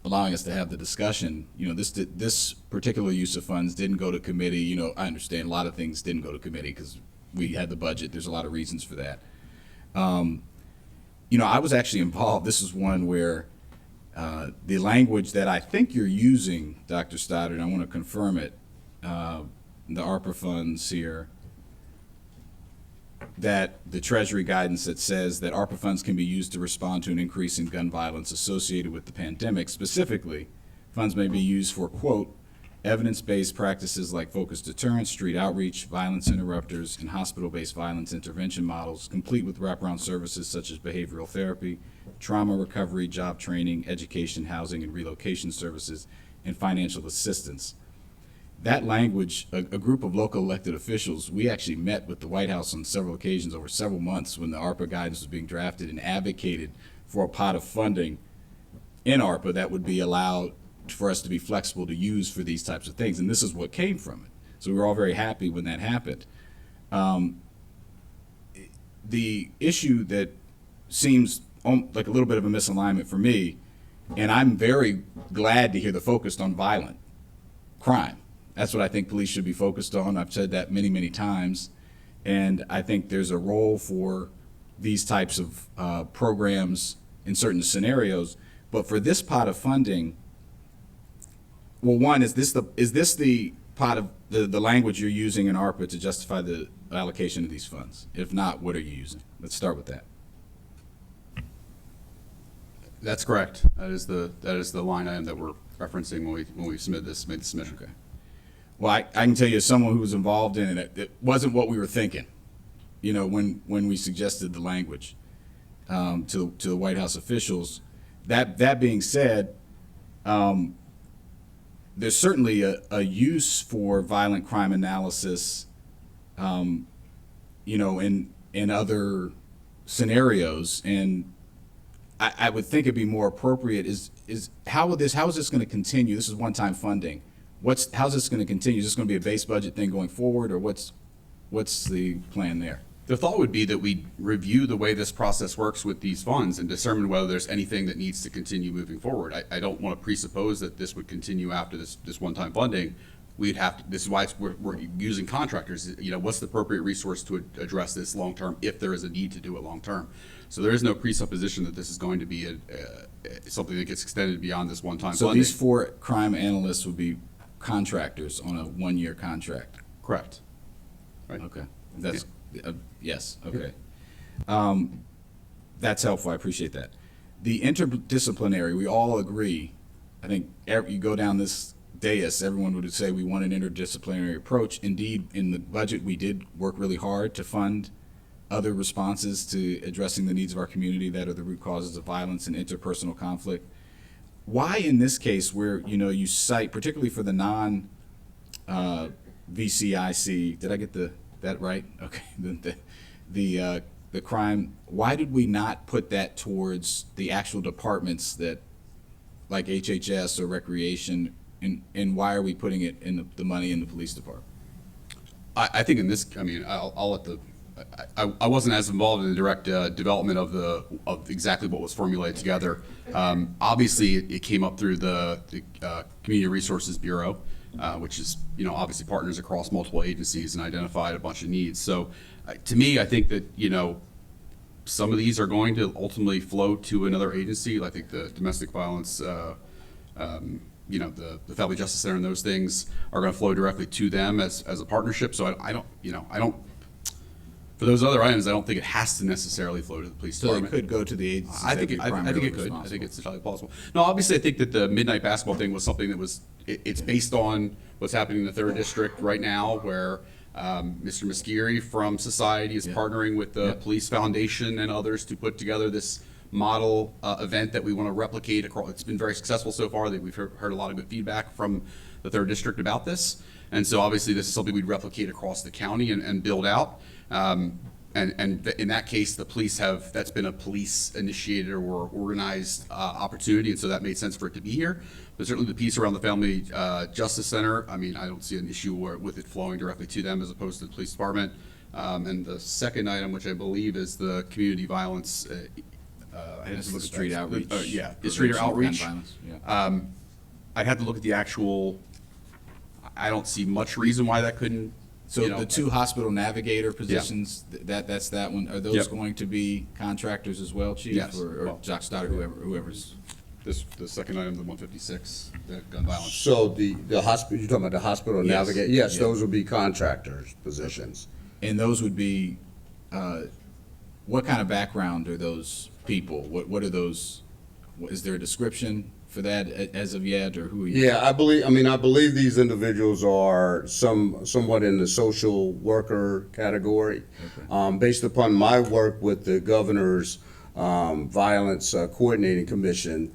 allowing us to have the discussion, this particular use of funds didn't go to committee. I understand a lot of things didn't go to committee because we had the budget. There's a lot of reasons for that. I was actually involved. This is one where the language that I think you're using, Dr. Stoddard, I want to confirm it, the Arpa Funds here, that the Treasury guidance that says that Arpa Funds can be used to respond to an increase in gun violence associated with the pandemic. Specifically, funds may be used for, quote, evidence-based practices like focused deterrence, street outreach, violence interrupters, and hospital-based violence intervention models, complete with wraparound services such as behavioral therapy, trauma recovery, job training, education, housing, and relocation services, and financial assistance. That language, a group of local elected officials, we actually met with the White House on several occasions over several months when the ARPA guidance was being drafted and advocated for a pot of funding in ARPA that would be allowed for us to be flexible to use for these types of things. And this is what came from it. So we were all very happy when that happened. The issue that seems like a little bit of a misalignment for me, and I'm very glad to hear the focus on violent crime. That's what I think police should be focused on. I've said that many, many times, and I think there's a role for these types of programs in certain scenarios. But for this pot of funding, well, one, is this the pot of the language you're using in ARPA to justify the allocation of these funds? If not, what are you using? Let's start with that. That's correct. That is the line item that we're referencing when we made the submission. Okay. Well, I can tell you, as someone who was involved in it, it wasn't what we were thinking. You know, when we suggested the language to the White House officials. That being said, there's certainly a use for violent crime analysis, you know, in other scenarios, and I would think it'd be more appropriate is how is this going to continue? This is one-time funding. How's this going to continue? Is this going to be a base budget thing going forward, or what's the plan there? The thought would be that we review the way this process works with these funds and determine whether there's anything that needs to continue moving forward. I don't want to presuppose that this would continue after this one-time funding. We'd have to, this is why we're using contractors. You know, what's the appropriate resource to address this long-term if there is a need to do it long-term? So there is no presupposition that this is going to be something that gets extended beyond this one-time funding. So these 4 crime analysts would be contractors on a 1-year contract? Correct. Right. Okay. That's yes. Okay. That's helpful. I appreciate that. The interdisciplinary, we all agree. I think you go down this dais, everyone would say we want an interdisciplinary approach. Indeed, in the budget, we did work really hard to fund other responses to addressing the needs of our community that are the root causes of violence and interpersonal conflict. Why in this case, where you cite, particularly for the non VCIC, did I get that right? Okay. The crime, why did we not put that towards the actual departments that, like HHS or recreation, and why are we putting it in the money in the police department? I think in this, I mean, I'll let the, I wasn't as involved in the direct development of exactly what was formulated together. Obviously, it came up through the Community Resources Bureau, which is, obviously partners across multiple agencies and identified a bunch of needs. So to me, I think that, some of these are going to ultimately flow to another agency. I think the domestic violence, the Family Justice Center and those things are going to flow directly to them as a partnership. So I don't, for those other items, I don't think it has to necessarily flow to the police department. So it could go to the agencies. I think it could. I think it's entirely possible. No, obviously, I think that the midnight basketball thing was something that it's based on what's happening in the 3rd District right now, where Mr. Muschieri from Society is partnering with the Police Foundation and others to put together this model event that we want to replicate across. It's been very successful so far. We've heard a lot of good feedback from the 3rd District about this. And so obviously this is something we'd replicate across the county and build out. And in that case, the police that's been a police initiated or organized opportunity, and so that made sense for it to be here. But certainly the piece around the Family Justice Center, I mean, I don't see an issue with it flowing directly to them as opposed to the police department. And the second item, which I believe is the community violence. It's the street outreach. The street outreach. I'd have to look at the actual, I don't see much reason why that couldn't. So the 2 hospital navigator positions, that's that one. Are those going to be contractors as well, Chief? Yes. Or Jock Stoddard, whoever's. The second item, the 156, the gun violence. So the hospital, you're talking about the hospital navigator? Yes, those would be contractors' positions. And those would be, what kind of background are those people? What are those, is there a description for that as of yet, or who are you? Yeah, I believe these individuals are somewhat in the social worker category. Okay. Based upon my work with the governor's violence coordinating commission,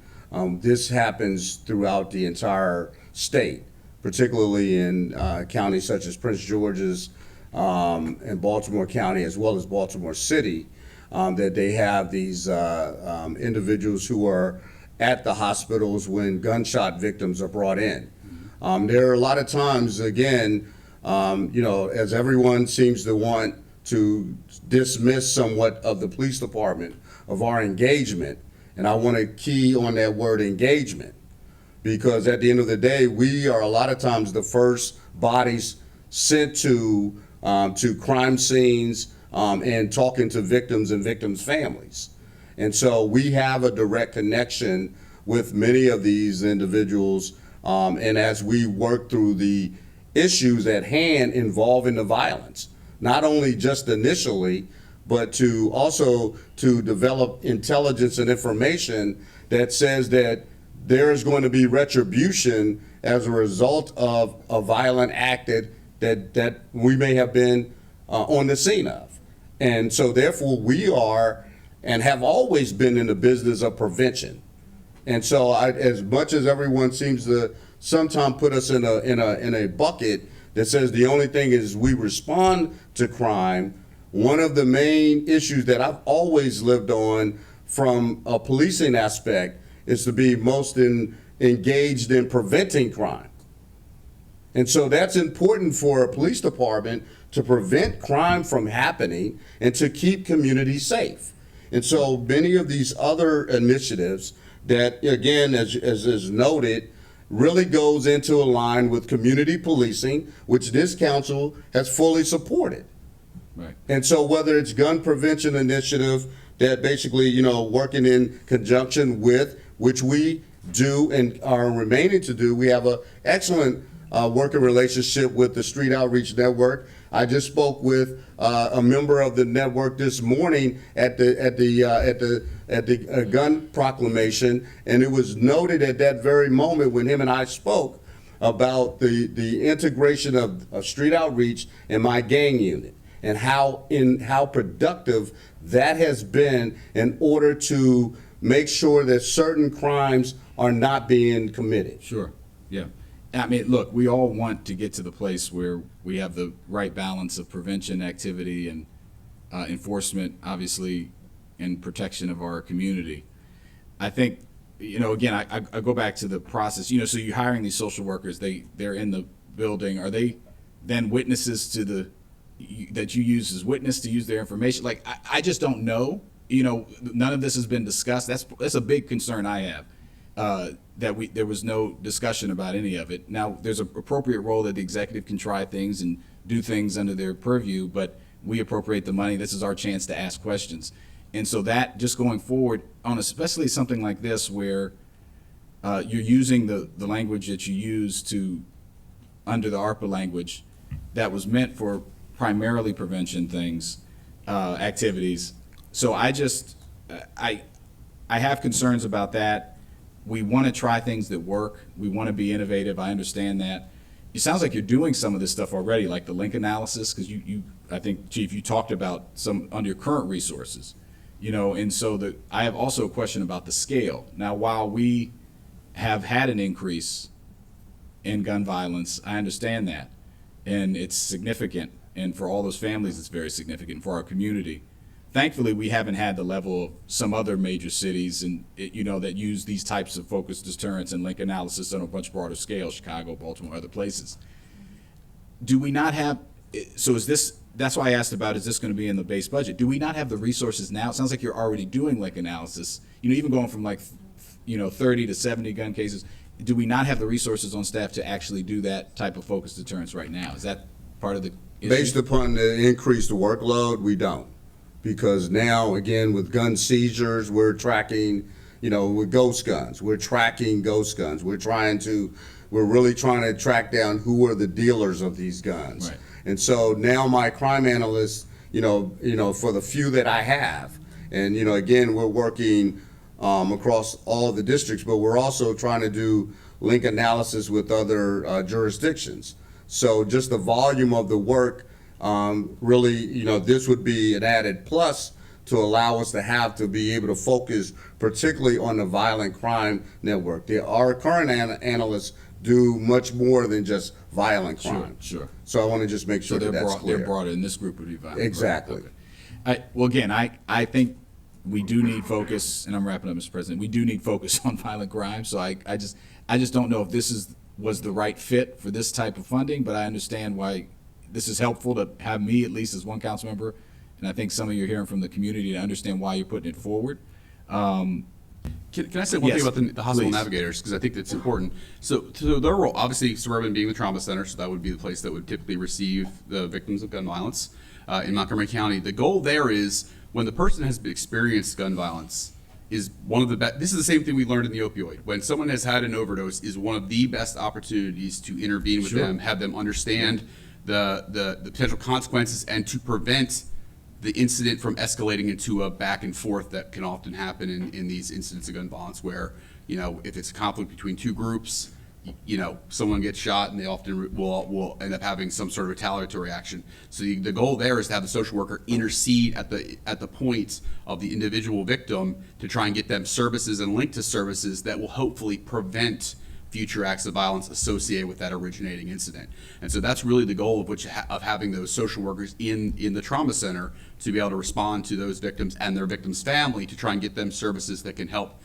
this happens throughout the entire state, particularly in counties such as Prince George's and Baltimore County, as well as Baltimore City, that they have these individuals who are at the hospitals when gunshot victims are brought in. There are a lot of times, again, as everyone seems to want to dismiss somewhat of the police department of our engagement. And I want to key on that word engagement, because at the end of the day, we are a lot of times the first bodies sent to crime scenes and talking to victims and victims' families. And so we have a direct connection with many of these individuals, and as we work through the issues at hand involving the violence, not only just initially, but to also to develop intelligence and information that says that there is going to be retribution as a result of a violent act that we may have been on the scene of. And so therefore we are and have always been in the business of prevention. And so as much as everyone seems to sometimes put us in a bucket that says the only thing is we respond to crime, one of the main issues that I've always lived on from a policing aspect is to be most engaged in preventing crime. And so that's important for a police department, to prevent crime from happening and to keep communities safe. And so many of these other initiatives that, again, as is noted, really goes into a line with community policing, which this council has fully supported. Right. And so whether it's gun prevention initiative that basically, you know, working in conjunction with, which we do and are remaining to do, we have an excellent working relationship with the Street Outreach Network. I just spoke with a member of the network this morning at the gun proclamation, and it was noted at that very moment when him and I spoke about the integration of street outreach and my gang unit, and how productive that has been in order to make sure that certain crimes are not being committed. Sure, yeah. I mean, look, we all want to get to the place where we have the right balance of prevention activity and enforcement, obviously, and protection of our community. I think, you know, again, I go back to the process, you know, so you're hiring these social workers, they're in the building. Are they then witnesses to that you use as witness to use their information? Like, I just don't know. You know, none of this has been discussed. That's a big concern I have. There was no discussion about any of it. Now, there's an appropriate role that the executive can try things and do things under their purview, but we appropriate the money. This is our chance to ask questions. And so that, just going forward, on especially something like this where you're using the language that you use under the ARPA language that was meant for primarily prevention things, activities. So I have concerns about that. We want to try things that work. We want to be innovative. I understand that. It sounds like you're doing some of this stuff already, like the link analysis, because I think, Chief, you talked about some on your current resources, you know, and so I have also a question about the scale. Now, while we have had an increase in gun violence, I understand that, and it's significant, and for all those families, it's very significant for our community. Thankfully, we haven't had the level of some other major cities and you know, that use these types of focused deterrence and link analysis on a much broader scale, Chicago, Baltimore, other places. Do we not have, so that's why I asked about, is this going to be in the base budget? Do we not have the resources now? It sounds like you're already doing link analysis, you know, even going from like, you know, 30 to 70 gun cases. Do we not have the resources on staff to actually do that type of focused deterrence right now? Is that part of the issue? Based upon the increased workload, we don't. Because now, again, with gun seizures, we're tracking, you know, with ghost guns. We're tracking ghost guns. We're really trying to track down who are the dealers of these guns. Right. And so now my crime analysts, you know, for the few that I have, and, you know, again, we're working across all the districts, but we're also trying to do link analysis with other jurisdictions. So just the volume of the work, really, you know, this would be an added plus to allow us to be able to focus particularly on the violent crime network. Our current analysts do much more than just violent crime. Sure. So I want to just make sure that that's clear. They're broader, and this group would be violent. Exactly. Right? Okay. Well, again, I think we do need focus, and I'm wrapping up, Mr. President. We do need focus on violent crime. So I just don't know if this was the right fit for this type of funding, but I understand why this is helpful to have me, at least as one council member, and I think some of you are hearing from the community to understand why you're putting it forward. Can I say one Yes, thing about the hospital please. navigators, because I think that's important. So their role, obviously, Suburban being the trauma center, so that would be the place that would typically receive the victims of gun violence in Montgomery County. The goal there is when the person has experienced gun violence, is one of the best. This is the same thing we learned in the opioid. When someone has had an overdose, is one of the best opportunities to intervene with them, have them understand the potential consequences, and to prevent the incident from escalating into a back and forth that can often happen in these incidents of gun violence where, if it's a conflict between two groups, someone gets shot and they often will end up having some sort of retaliatory action. So the goal there is to have the social worker intercede at the point of the individual victim to try and get them services and link to services that will hopefully prevent future acts of violence associated with that originating incident. And so that's really the goal of having those social workers in the trauma center, to be able to respond to those victims and their victims' family to try and get them services that can help,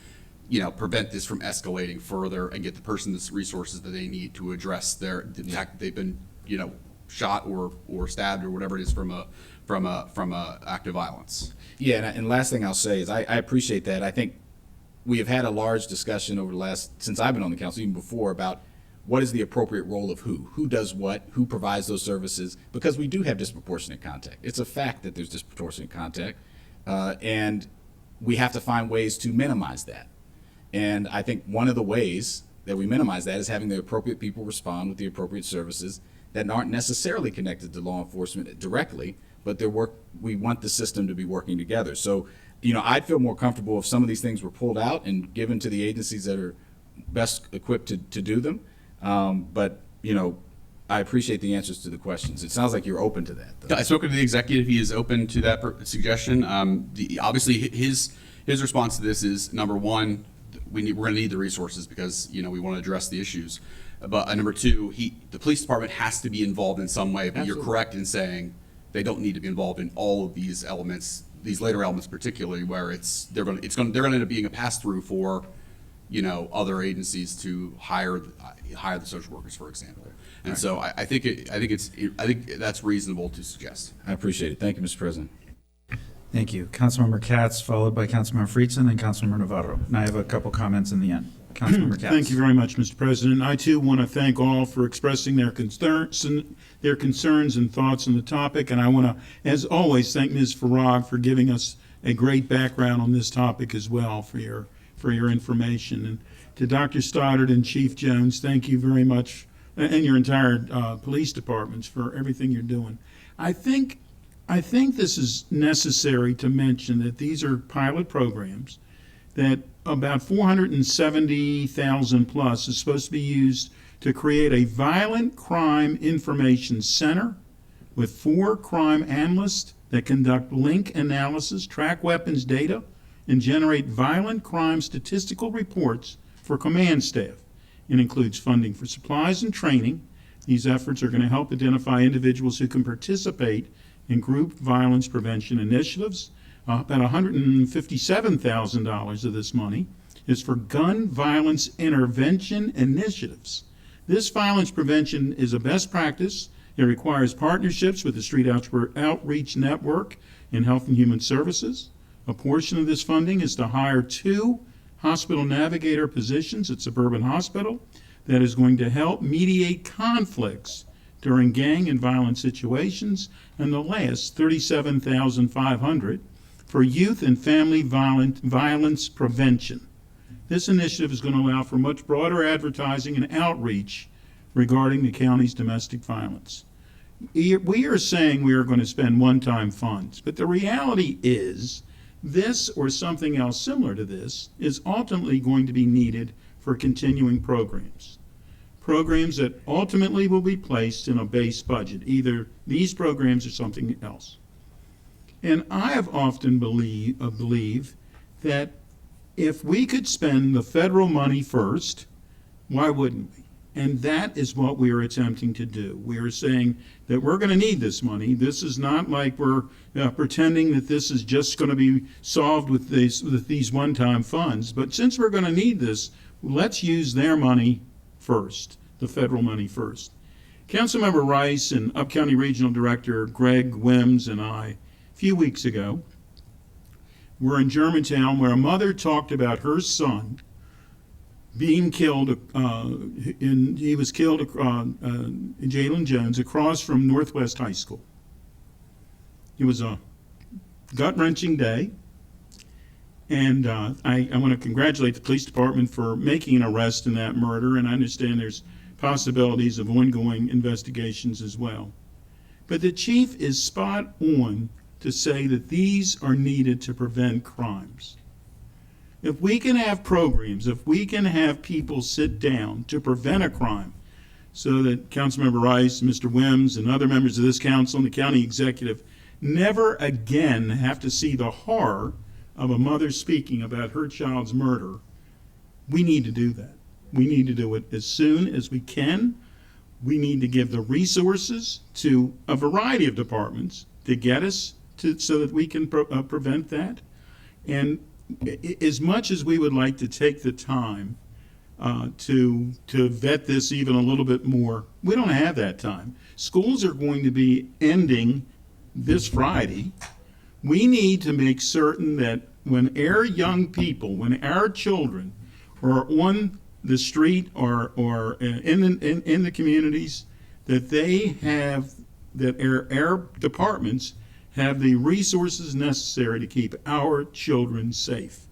prevent this from escalating further and get the person the resources that they need to address the fact that they've been, shot or stabbed or whatever it is from a act of violence. Yeah, and last thing I'll say is I appreciate that. I think we have had a large discussion since I've been on the council, even before, about what is the appropriate role of who does what, who provides those services, because we do have disproportionate contact. It's a fact that there's disproportionate contact, and we have to find ways to minimize that. And I think one of the ways that we minimize that is having the appropriate people respond with the appropriate services that aren't necessarily connected to law enforcement directly, but we want the system to be working together. So, I'd feel more comfortable if some of these things were pulled out and given to the agencies that are best equipped to do them. But I appreciate the answers to the questions. It sounds like you're open to that, though. I spoke to the executive. He is open to that suggestion. Obviously, his response to this is, number one, we're going to need the resources because we want to address the issues. But number two, the police department has to be involved in some way. But Absolutely. You're correct in saying they don't need to be involved in all of these elements, these later elements particularly, where they're going to end up being a pass through for other agencies to hire the social workers, for example. And Right. so I think that's reasonable to suggest. I appreciate it. Thank you, Mr. President. Thank you. Councilmember Katz, followed by Councilmember Friedson and Councilmember Navarro. And I have a couple comments in the end. Councilmember Katz. Thank you very much, Mr. President. I too want to thank all for expressing their concerns and thoughts on the topic. And I want to, as always, thank Ms. Farag for giving us a great background on this topic as well for your information. And to Dr. Stoddard and Chief Jones, thank you very much, and your entire police departments for everything you're doing. I think this is necessary to mention that these are pilot programs, that about 470,000 plus is supposed to be used to create a violent crime information center with 4 crime analysts that conduct link analysis, track weapons data, and generate violent crime statistical reports for command staff. It includes funding for supplies and training. These efforts are going to help identify individuals who can participate in group violence prevention initiatives. About $157,000 of this money is for gun violence intervention initiatives. This violence prevention is a best practice. It requires partnerships with the Street Outreach Network and Health and Human Services. A portion of this funding is to hire 2 hospital navigator positions at Suburban Hospital that is going to help mediate conflicts during gang and violent situations, and the last, $37,500 for youth and family violence prevention. This initiative is going to allow for much broader advertising and outreach regarding the county's domestic violence. We are saying we are going to spend one-time funds, but the reality is this or something else similar to this is ultimately going to be needed for continuing programs. Programs that ultimately will be placed in a base budget, either these programs or something else. And I have often believe that if we could spend the federal money first, why wouldn't we? And that is what we are attempting to do. We are saying that we're going to need this money. This is not like we're pretending that this is just going to be solved with these one-time funds. But since we're going to need this, let's use their money first, the federal money first. Councilmember Rice and Up-County Regional Director Greg Wims and I, a few weeks ago, were in Germantown where a mother talked about her son being killed, he was killed, Jalen Jones, across from Northwest High School. It was a gut-wrenching day, and I want to congratulate the police department for making an arrest in that murder, and I understand there's possibilities of ongoing investigations as well. But the chief is spot on to say that these are needed to prevent crimes. If we can have programs, if we can have people sit down to prevent a crime, so that Councilmember Rice, Mr. Wims, and other members of this council and the county executive never again have to see the horror of a mother speaking about her child's murder, we need to do that. We need to do it as soon as we can. We need to give the resources to a variety of departments to get us to, so that we can prevent that. And as much as we would like to take the time to vet this even a little bit more, we don't have that time. Schools are going to be ending this Friday. We need to make certain that when our young people, when our children are on the street or in the communities, that they have, that our departments have the resources necessary to keep our children safe.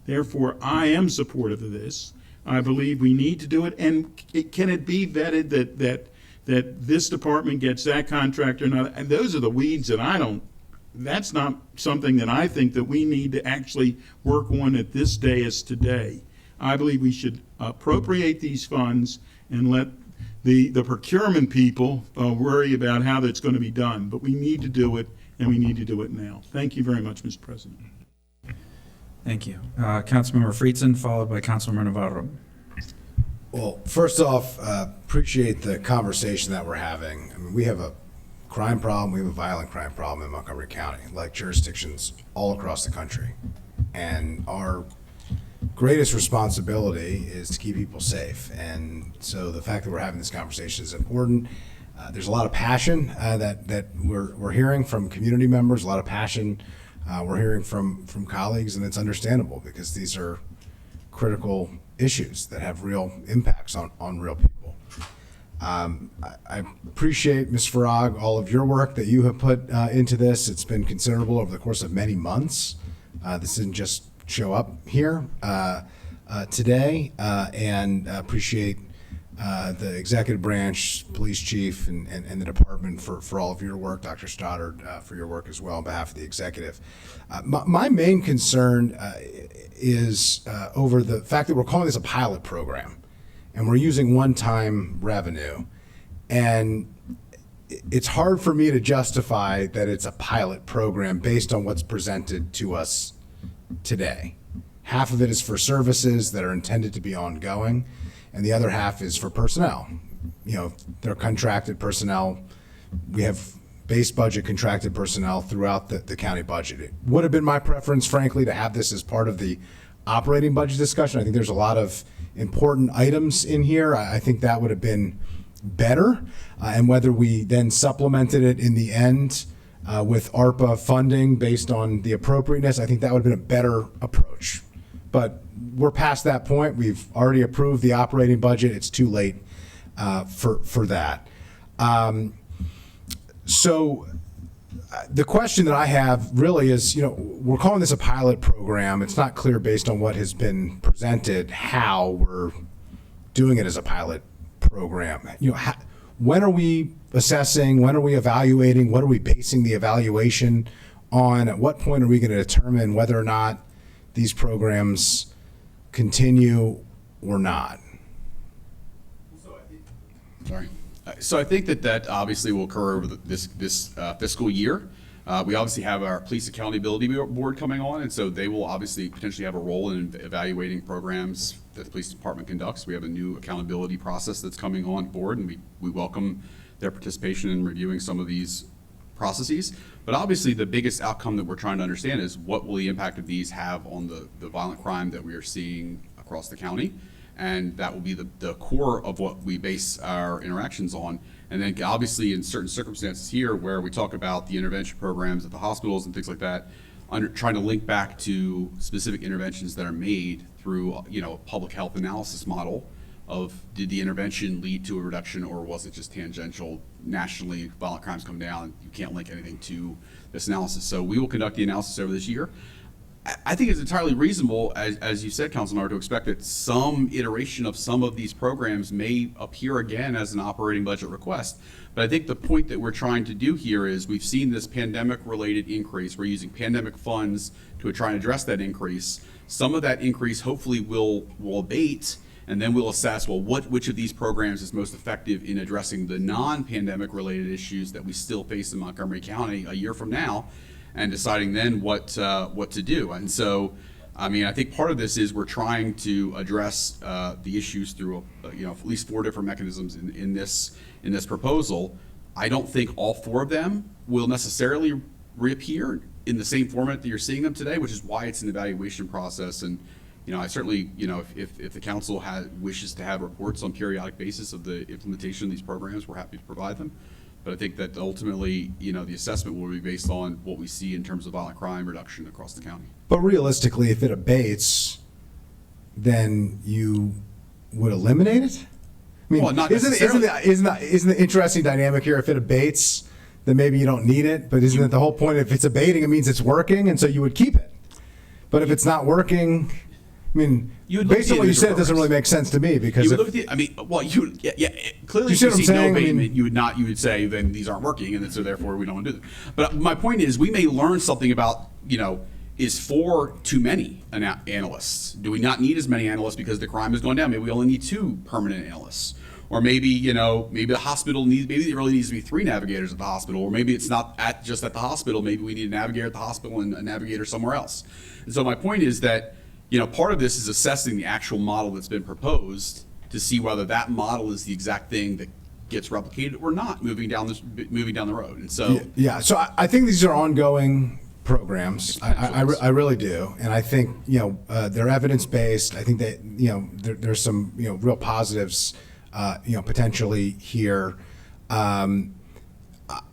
Therefore, I am supportive of this. I believe we need to do it. And can it be vetted that this department gets that contractor? And those are the weeds that that's not something that I think that we need to actually work on at this dais today. I believe we should appropriate these funds and let the procurement people worry about how that's going to be done. But we need to do it, and we need to do it now. Thank you very much, Mr. President. Thank you. Councilmember Friedson, followed by Councilmember Navarro. Well, first off, appreciate the conversation that we're having. I mean, we have a crime problem, we have a violent crime problem in Montgomery County, like jurisdictions all across the country. And our greatest responsibility is to keep people safe. And so the fact that we're having this conversation is important. There's a lot of passion that we're hearing from community members, a lot of passion we're hearing from colleagues, and it's understandable because these are critical issues that have real impacts on real people. I appreciate, Ms. Farag, all of your work that you have put into this. It's been considerable over the course of many months. This didn't just show up here today, and appreciate the executive branch, police chief, and the department for all of your work, Dr. Stoddard, for your work as well on behalf of the executive. My main concern is over the fact that we're calling this a pilot program, and we're using one-time revenue. And it's hard for me to justify that it's a pilot program based on what's presented to us today. Half of it is for services that are intended to be ongoing, and the other half is for personnel. You know, they're contracted personnel. We have base budget contracted personnel throughout the county budget. It would have been my preference, frankly, to have this as part of the operating budget discussion. I think there's a lot of important items in here. I think that would have been better. And whether we then supplemented it in the end with ARPA funding based on the appropriateness, I think that would have been a better approach. But we're past that point. We've already approved the operating budget. It's too late for that. So the question that I have really is, you know, we're calling this a pilot program. It's not clear based on what has been presented how we're doing it as a pilot program. You know, when are we assessing? When are we evaluating? What are we basing the evaluation on? At what point are we going to determine whether or not these programs continue or not? Sorry. So I think that obviously will occur over this fiscal year. We obviously have our Police Accountability Board coming on, and so they will obviously potentially have a role in evaluating programs that the police department conducts. We have a new accountability process that's coming on board, and we welcome their participation in reviewing some of these processes. But obviously the biggest outcome that we're trying to understand is what will the impact of these have on the violent crime that we are seeing across the county. And that will be the core of what we base our interactions on. And then obviously in certain circumstances here where we talk about the intervention programs at the hospitals and things like that, trying to link back to specific interventions that are made through, you know, a public health analysis model of did the intervention lead to a reduction or was it just tangential? Nationally, violent crimes come down, you can't link anything to this analysis. So we will conduct the analysis over this year. I think it's entirely reasonable, as you said, Councilmember, to expect that some iteration of some of these programs may appear again as an operating budget request. But I think the point that we're trying to do here is we've seen this pandemic-related increase. We're using pandemic funds to try and address that increase. Some of that increase hopefully will abate, and then we'll assess, well, which of these programs is most effective in addressing the non-pandemic related issues that we still face in Montgomery County a year from now, and deciding then what to do. And so, I mean, I think part of this is we're trying to address the issues through, you know, at least 4 different mechanisms in this proposal. I don't think all 4 of them will necessarily reappear in the same format that you're seeing them today, which is why it's an evaluation process. And, you know, I certainly, you know, if the council wishes to have reports on periodic basis of the implementation of these programs, we're happy to provide them. But I think that ultimately, you know, the assessment will be based on what we see in terms of violent crime reduction across the county. But realistically, if it abates, then you would eliminate it? I mean, Well, not isn't necessarily. the interesting dynamic here? If it abates, then maybe you don't need it. But isn't it the whole point? If it's abating, it means it's working, and so you would keep it. But if it's not working, I mean, based on what you said, it doesn't really make sense to me because you would look at the, I mean, well, clearly if you see no abatement, you would say then these aren't working, and then, so therefore we don't want to do them. But my point is, we may learn something about, you know, is 4 too many analysts? Do we not need as many analysts because the crime has gone down? Maybe we only need 2 permanent analysts. Or maybe, you know, maybe the hospital maybe it really needs to be 3 navigators at the hospital, or maybe it's not just at the hospital. Maybe we need a navigator at the hospital and a navigator somewhere else. And so my point is that, you know, part of this is assessing the actual model that's been proposed to see whether that model is the exact thing that gets replicated or not moving down the road. And so so I think these are ongoing programs. I really do, and I think, you know, they're evidence based. I think that, you know, there's some, you know, real positives, you know, potentially here.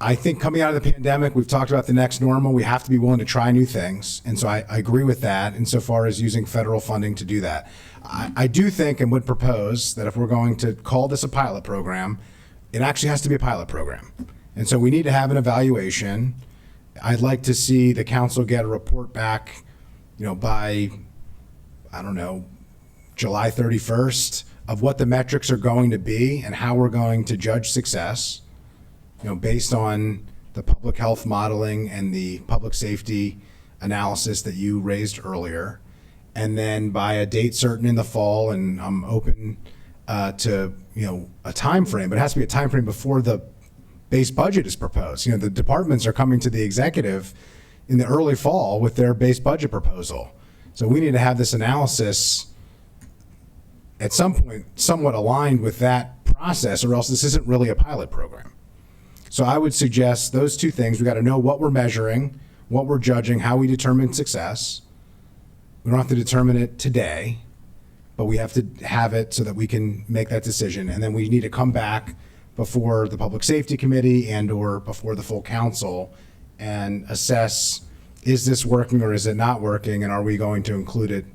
I think coming out of the pandemic, we've talked about the next normal. We have to be willing to try new things. And so I agree with that insofar as using federal funding to do that. I do think and would propose that if we're going to call this a pilot program, it actually has to be a pilot program. And so we need to have an evaluation. I'd like to see the council get a report back, you know, by, I don't know, July 31st of what the metrics are going to be and how we're going to judge success, you know, based on the public health modeling and the public safety analysis that you raised earlier. And then by a date certain in the fall, and I'm open to, you know, a time frame, but it has to be a time frame before the base budget is proposed. You know, the departments are coming to the executive in the early fall with their base budget proposal. So we need to have this analysis at some point somewhat aligned with that process, or else this isn't really a pilot program. So I would suggest those 2 things. We got to know what we're measuring, what we're judging, how we determine success. We don't have to determine it today, but we have to have it so that we can make that decision. And then we need to come back before the Public Safety Committee and or before the full council and assess, is this working or is it not working, and are we going to include it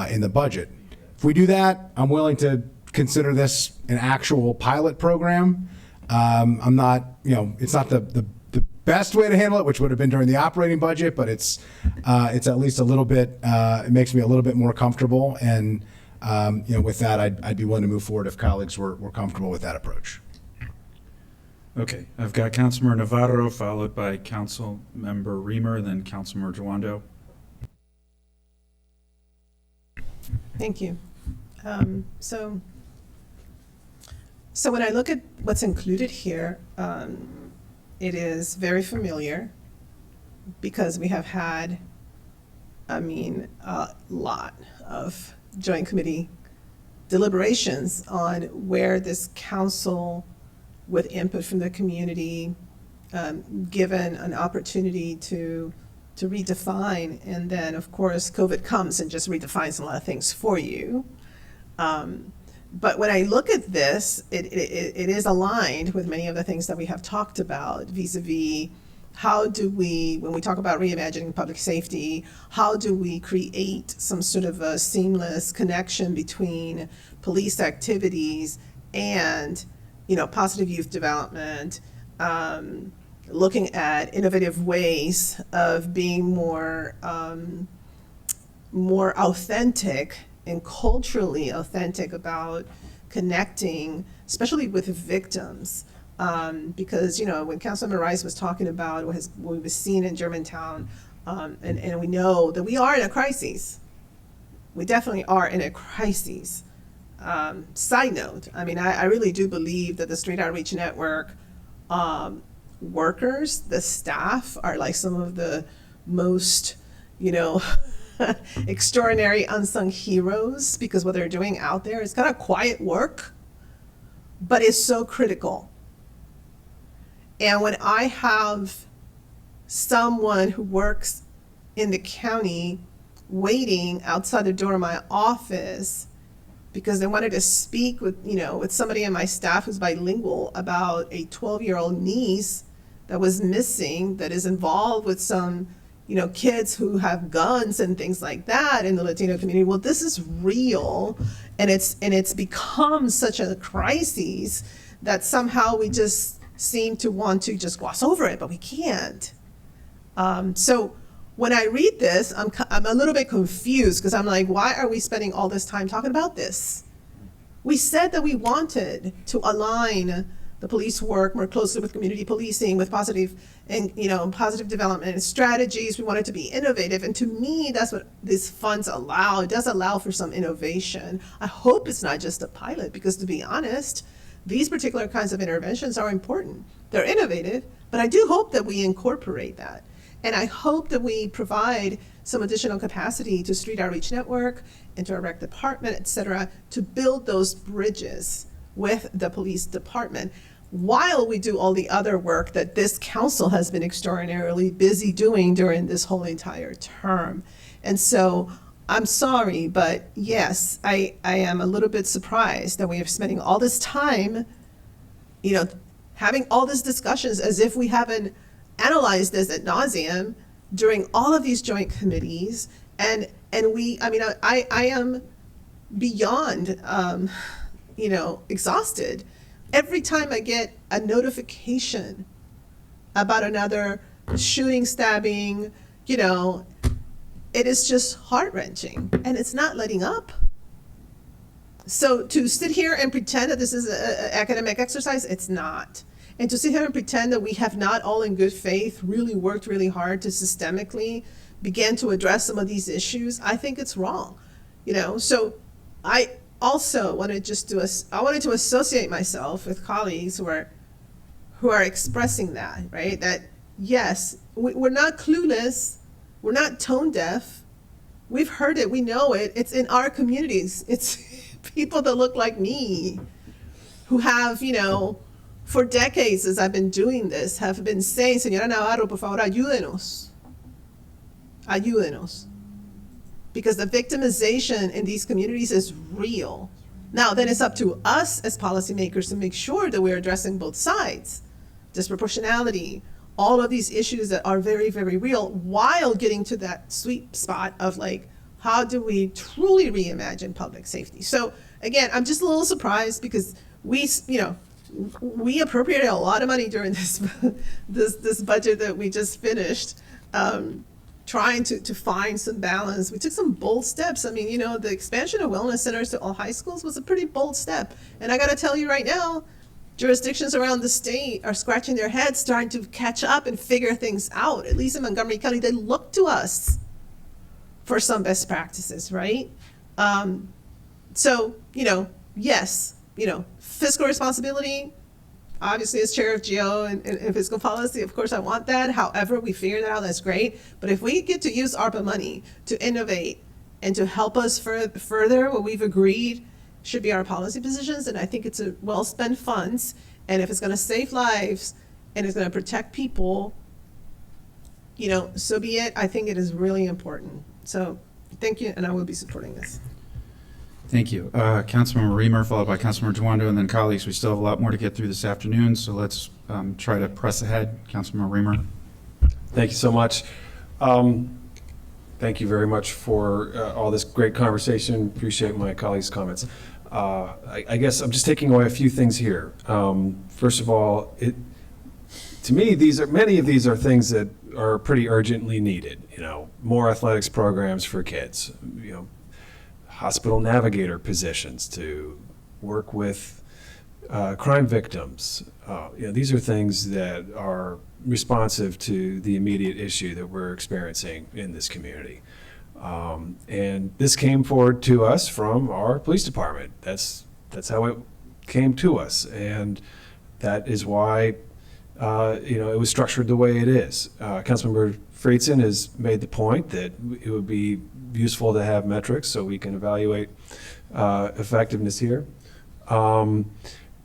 in the budget? If we do that, I'm willing to consider this an actual pilot program. I'm not, you know, it's not the best way to handle it, which would have been during the operating budget, but it's at least a little bit, it makes me a little bit more comfortable. And, you know, with that, I'd be willing to move forward if colleagues were comfortable with that approach. Okay, I've got Councilmember Navarro, followed by Councilmember Reamer, then Councilmember Jawando. Thank you. So when I look at what's included here, it is very familiar because we have had, I mean, a lot of joint committee deliberations on where this council, with input from the community, given an opportunity to redefine, and then of course COVID comes and just redefines a lot of things for you. But when I look at this, it is aligned with many of the things that we have talked about vis-a-vis how do we, when we talk about reimagining public safety, how do we create some sort of a seamless connection between police activities and, positive youth development, looking at innovative ways of being more authentic and culturally authentic about connecting, especially with victims. Because, when Councilmember Rice was talking about what was seen in Germantown, and we know that we are in a crisis. We definitely are in a crisis. Side note, I really do believe that the Street Outreach Network workers, the staff, are like some of the most, extraordinary unsung heroes, because what they're doing out there is kind of quiet work, but it's so critical. And when I have someone who works in the county waiting outside the door of my office because they wanted to speak with somebody in my staff who's bilingual about a 12-year-old niece that was missing, that is involved with some kids who have guns and things like that in the Latino community. Well, this is real, and it's become such a crisis that somehow we just seem to want to just gloss over it, but we can't. So when I read this, I'm a little bit confused, because I'm like, why are we spending all this time talking about this? We said that we wanted to align the police work more closely with community policing, with positive development and strategies. We want it to be innovative. And to me, that's what these funds allow. It does allow for some innovation. I hope it's not just a pilot, because to be honest, these particular kinds of interventions are important. They're innovative, but I do hope that we incorporate that. And I hope that we provide some additional capacity to Street Outreach Network and to our rec department, et cetera, to build those bridges with the police department, while we do all the other work that this council has been extraordinarily busy doing during this whole entire term. And so I'm sorry, but yes, I am a little bit surprised that we are spending all this time, having all these discussions as if we haven't analyzed this ad nauseum during all of these joint committees. And I am beyond, exhausted. Every time I get a notification about another shooting, stabbing, it is just heart-wrenching, and it's not letting up. So to sit here and pretend that this is an academic exercise, it's not. And to sit here and pretend that we have not all in good faith really worked really hard to systemically begin to address some of these issues, I think it's wrong. So I also wanted to associate myself with colleagues who are expressing that, right? That yes, we're not clueless, we're not tone deaf. We've heard it, we know it. It's in our communities. It's people that look like me, who have, for decades as I've been doing this, have been saying, Señora Navarro, por favor, ayúdenos. Ayúdenos. Because the victimization in these communities is real. Now, then it's up to us as policymakers to make sure that we're addressing both sides. Disproportionality, all of these issues that are very, very real, while getting to that sweet spot of how do we truly reimagine public safety? So again, I'm just a little surprised, because we appropriated a lot of money during this budget that we just finished, trying to find some balance. We took some bold steps. The expansion of wellness centers to all high schools was a pretty bold step. And I got to tell you right now, jurisdictions around the state are scratching their heads, trying to catch up and figure things out. At least in Montgomery County, they look to us for some best practices, right? So, yes, fiscal responsibility. Obviously, as chair of GO and fiscal policy, of course, I want that. However, we figure that out, that's great. But if we get to use ARPA money to innovate and to help us further what we've agreed should be our policy positions, then I think it's a well-spent funds. And if it's going to save lives and it's going to protect people, so be it. I think it is really important. So thank you, and I will be supporting this. Thank you. Councilmember Reamer, followed by Councilmember Tawando, and then colleagues, we still have a lot more to get through this afternoon, so let's try to press ahead. Councilmember Reamer. Thank you so much. Thank you very much for all this great conversation. Appreciate my colleagues' comments. I guess I'm just taking away a few things here. First of all, to me, many of these are things that are pretty urgently needed. More athletics programs for kids. Hospital navigator positions to work with crime victims. These are things that are responsive to the immediate issue that we're experiencing in this community. And this came forward to us from our police department. That's how it came to us. And that is why it was structured the way it is. Councilmember Friedson has made the point that it would be useful to have metrics so we can evaluate effectiveness here. And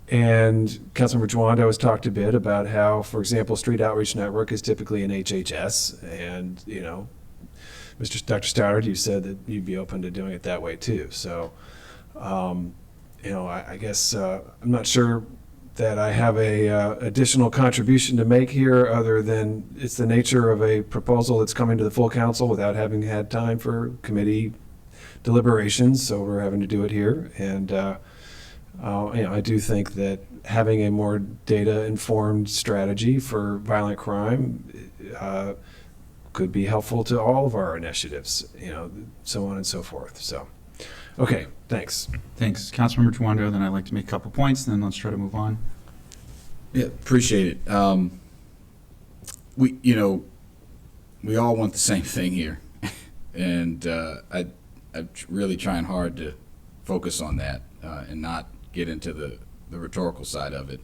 Councilmember Tawando has talked a bit about how, for example, Street Outreach Network is typically an HHS, and Dr. Stoddard, you said that you'd be open to doing it that way too. So, I guess I'm not sure that I have a additional contribution to make here, other than it's the nature of a proposal that's coming to the full council without having had time for committee deliberations, so we're having to do it here. And I do think that having a more data-informed strategy for violent crime could be helpful to all of our initiatives, so on and so forth. So, okay, thanks. Thanks. Councilmember Tawando, then I'd like to make a couple points, and then let's try to move on. Yeah, appreciate it. We all want the same thing here, and I'm really trying hard to focus on that and not get into the rhetorical side of it.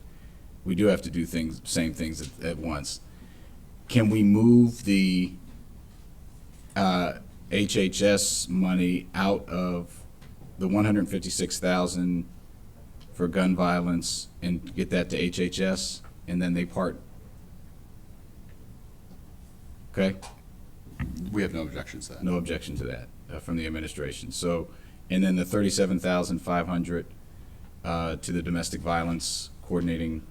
We do have to do same things at once. Can we move the HHS money out of the $156,000 for gun violence and get that to HHS, and then they part? Okay. We have no objections to that. No objection to that from the administration. So, and then the $37,500 to the Domestic Violence Coordinating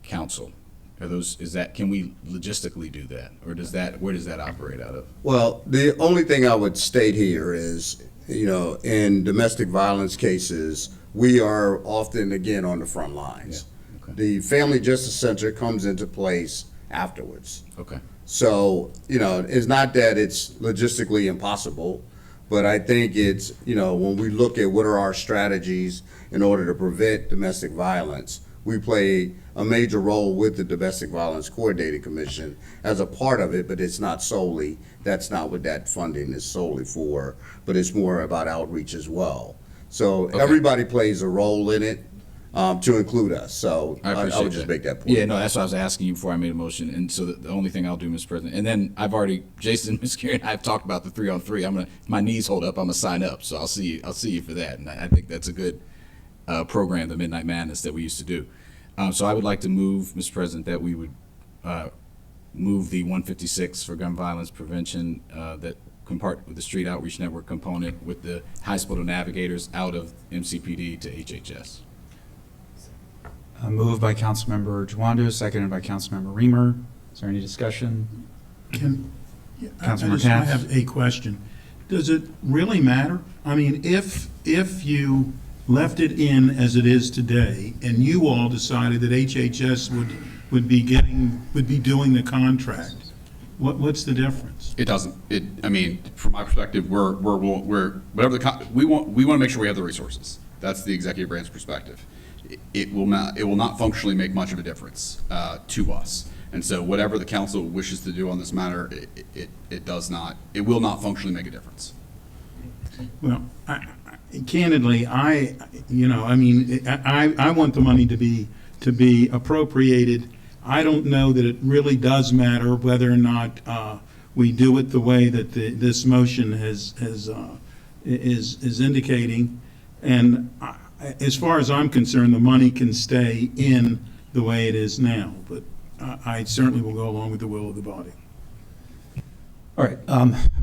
Council. Can we logistically do that, or where does that operate out of? Well, the only thing I would state here is, in domestic violence cases, we are often, again, on the front lines. Yeah. Okay. The Family Justice Center comes into place afterwards. Okay. So, it's not that it's logistically impossible, but I think it's, when we look at what are our strategies in order to prevent domestic violence, we play a major role with the Domestic Violence Coordinating Commission as a part of it, but it's not solely. That's not what that funding is solely for, but it's more about outreach as well. So everybody plays a role in it to include us. So I would just make that point. Yeah, no, that's what I was asking you before I made a motion. And so the only thing I'll do, Mr. President, and then Jason, Ms. Carey, and I've talked about the 3-on-3. My knees hold up, I'm gonna sign up. So I'll see you for that. And I think that's a good program, the Midnight Madness that we used to do. So I would like to move, Mr. President, that we would move the 156 for gun violence prevention that compart with the Street Outreach Network component with the Hospital Navigators out of MCPD to HHS. Moved by Councilmember Tawando, seconded by Councilmember Reamer. Is there any discussion? Councilmember I Katz? have a question. Does it really matter? I mean, if you left it in as it is today, and you all decided that HHS would be doing the contract, what's the difference? It doesn't. From my perspective, we're whatever we want to make sure we have the resources. That's the executive branch perspective. It will not functionally make much of a difference to us. And so whatever the council wishes to do on this matter, it will not functionally make a difference. Well, candidly, I want the money to be appropriated. I don't know that it really does matter whether or not we do it the way that this motion is indicating. And as far as I'm concerned, the money can stay in the way it is now. But I certainly will go along with the will of the body. All right.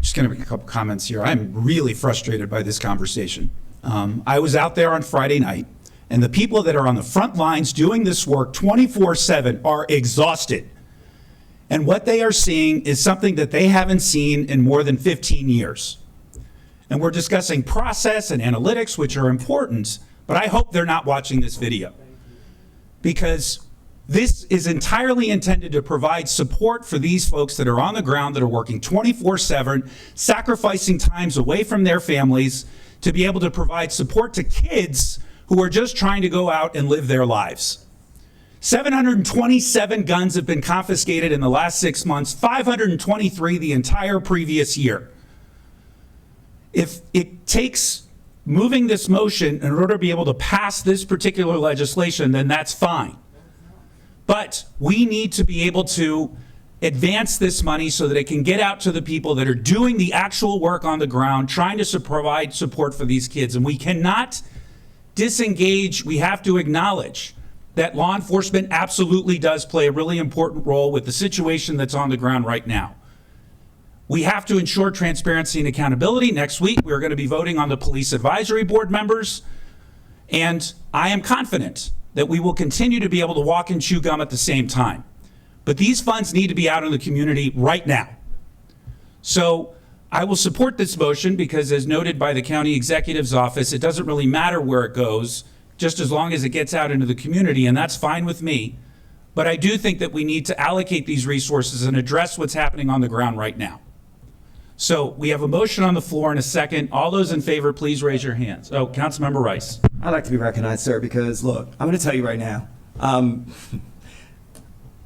Just going to make a couple comments here. I'm really frustrated by this conversation. I was out there on Friday night, and the people that are on the front lines doing this work 24/7 are exhausted. And what they are seeing is something that they haven't seen in more than 15 years. And we're discussing process and analytics, which are important, but I hope they're not watching this video. Because this is entirely intended to provide support for these folks that are on the ground, that are working 24/7, sacrificing times away from their families to be able to provide support to kids who are just trying to go out and live their lives. 727 guns have been confiscated in the last 6 months, 523 the entire previous year. If it takes moving this motion in order to be able to pass this particular legislation, then that's fine. But we need to be able to advance this money so that it can get out to the people that are doing the actual work on the ground, trying to provide support for these kids. And we cannot disengage. We have to acknowledge that law enforcement absolutely does play a really important role with the situation that's on the ground right now. We have to ensure transparency and accountability. Next week, we're going to be voting on the Police Advisory Board members, and I am confident that we will continue to be able to walk and chew gum at the same time. But these funds need to be out in the community right now. So I will support this motion because, as noted by the county executive's office, it doesn't really matter where it goes, just as long as it gets out into the community, and that's fine with me. But I do think that we need to allocate these resources and address what's happening on the ground right now. So we have a motion on the floor in a second. All those in favor, please raise your hands. Oh, Councilmember Rice. I'd like to be recognized, sir, because look, I'm going to tell you right now,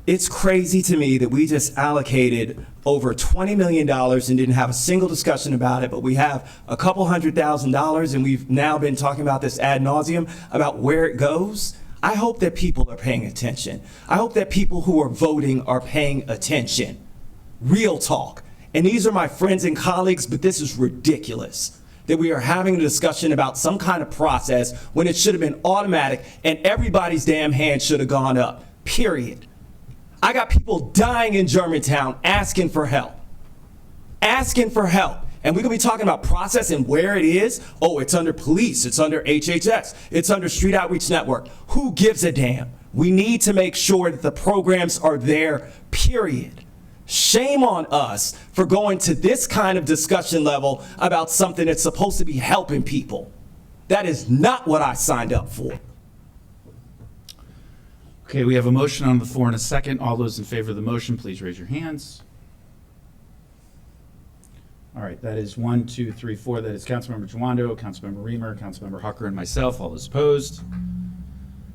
it's crazy to me that we just allocated over $20 million and didn't have a single discussion about it, but we have a couple $100,000, and we've now been talking about this ad nauseum about where it goes. I hope that people are paying attention. I hope that people who are voting are paying attention. Real talk. And these are my friends and colleagues, but this is ridiculous that we are having a discussion about some kind of process when it should have been automatic and everybody's damn hand should have gone up, period. I got people dying in Germantown asking for help. Asking for help. And we're going to be talking about process and where it is. Oh, it's under police. It's under HHS. It's under Street Outreach Network. Who gives a damn? We need to make sure that the programs are there, period. Shame on us for going to this kind of discussion level about something that's supposed to be helping people. That is not what I signed up for. Okay, we have a motion on the floor in a second. All those in favor of the motion, please raise your hands. All right, that is 1, 2, 3, 4. That is Councilmember Jawando, Councilmember Reamer, Councilmember Hucker, and myself. All those opposed.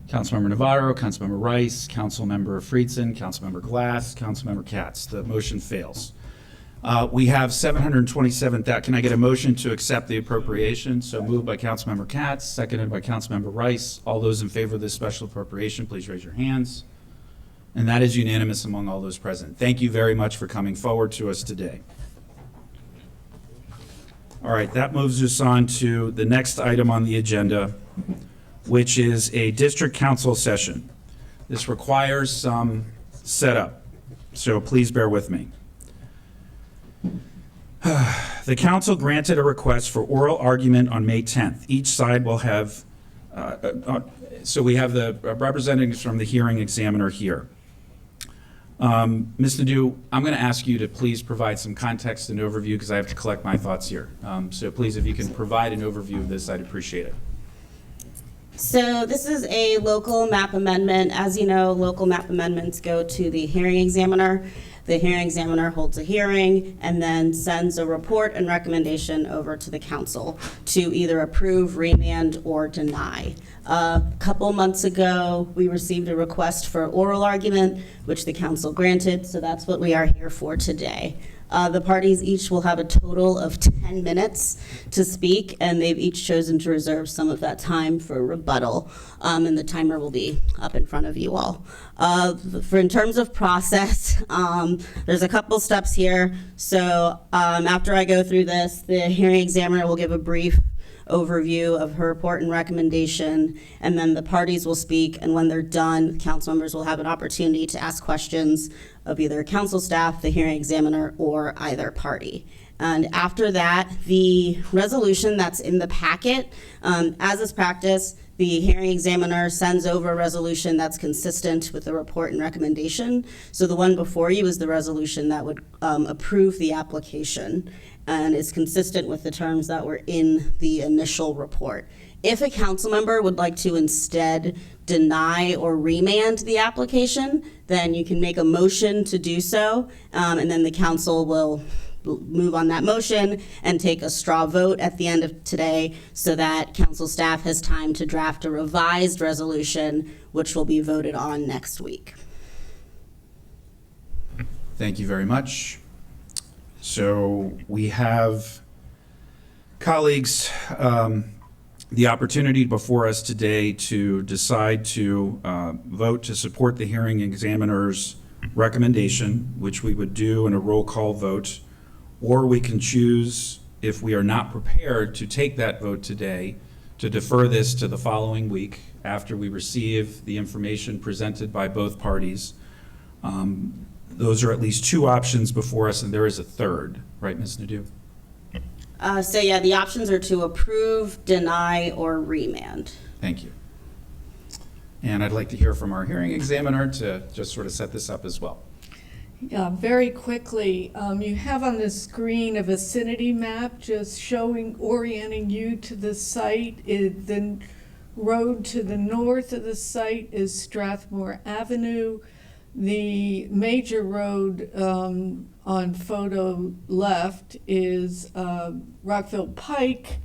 Councilmember Navarro, Councilmember Rice, Councilmember Friedson, Councilmember Glass, Councilmember Katz. The motion fails. We have 727. Can I get a motion to accept the appropriation? So moved by Councilmember Katz, seconded by Councilmember Rice. All those in favor of this special appropriation, please raise your hands. And that is unanimous among all those present. Thank you very much for coming forward to us today. All right, that moves us on to the next item on the agenda, which is a district council session. This requires some setup, so please bear with me. The council granted a request for oral argument on May 10th. Each side will have, so we have the representatives from the hearing examiner here. Ms. Nadeau, I'm going to ask you to please provide some context and overview because I have to collect my thoughts here. So please, if you can provide an overview of this, I'd appreciate it. So this is a local map amendment. As you know, local map amendments go to the hearing examiner. The hearing examiner holds a hearing and then sends a report and recommendation over to the council to either approve, remand, or deny. A couple months ago, we received a request for oral argument, which the council granted, so that's what we are here for today. The parties each will have a total of 10 minutes to speak, and they've each chosen to reserve some of that time for rebuttal, and the timer will be up in front of you all. In terms of process, there's a couple steps here. So after I go through this, the hearing examiner will give a brief overview of her report and recommendation, and then the parties will speak, and when they're done, council members will have an opportunity to ask questions of either council staff, the hearing examiner, or either party. And after that, the resolution that's in the packet, as is practice, the hearing examiner sends over a resolution that's consistent with the report and recommendation. So the one before you is the resolution that would approve the application and is consistent with the terms that were in the initial report. If a council member would like to instead deny or remand the application, then you can make a motion to do so, and then the council will move on that motion and take a straw vote at the end of today so that council staff has time to draft a revised resolution, which will be voted on next week. Thank you very much. So we have, colleagues, the opportunity before us today to decide to vote to support the hearing examiner's recommendation, which we would do in a roll call vote, or we can choose, if we are not prepared to take that vote today, to defer this to the following week after we receive the information presented by both parties. Those are at least two options before us, and there is a third, right, Ms. Nadeau? So yeah, the options are to approve, deny, or remand. Thank you. And I'd like to hear from our hearing examiner to just sort of set this up as well. Yeah, very quickly, you have on the screen a vicinity map just showing, orienting you to the site. The road to the north of the site is Strathmore Avenue. The major road on photo left is Rockville Pike.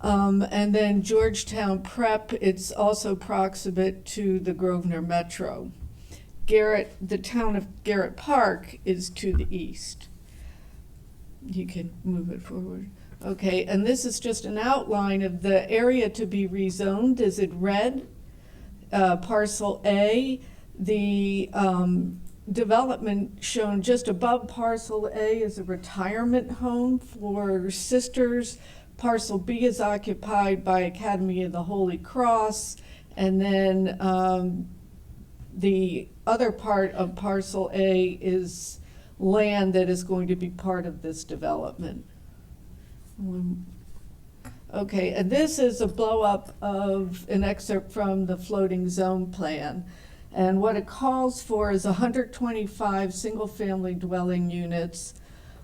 And then Georgetown Prep, it's also proximate to the Grosvenor Metro. The town of Garrett Park is to the east. You can move it forward. Okay, and this is just an outline of the area to be rezoned. Is it red? Parcel A, the development shown just above Parcel A is a retirement home for sisters. Parcel B is occupied by Academy of the Holy Cross, and then the other part of Parcel A is land that is going to be part of this development. Okay, and this is a blow-up of an excerpt from the floating zone plan. And what it calls for is 125 single-family dwelling units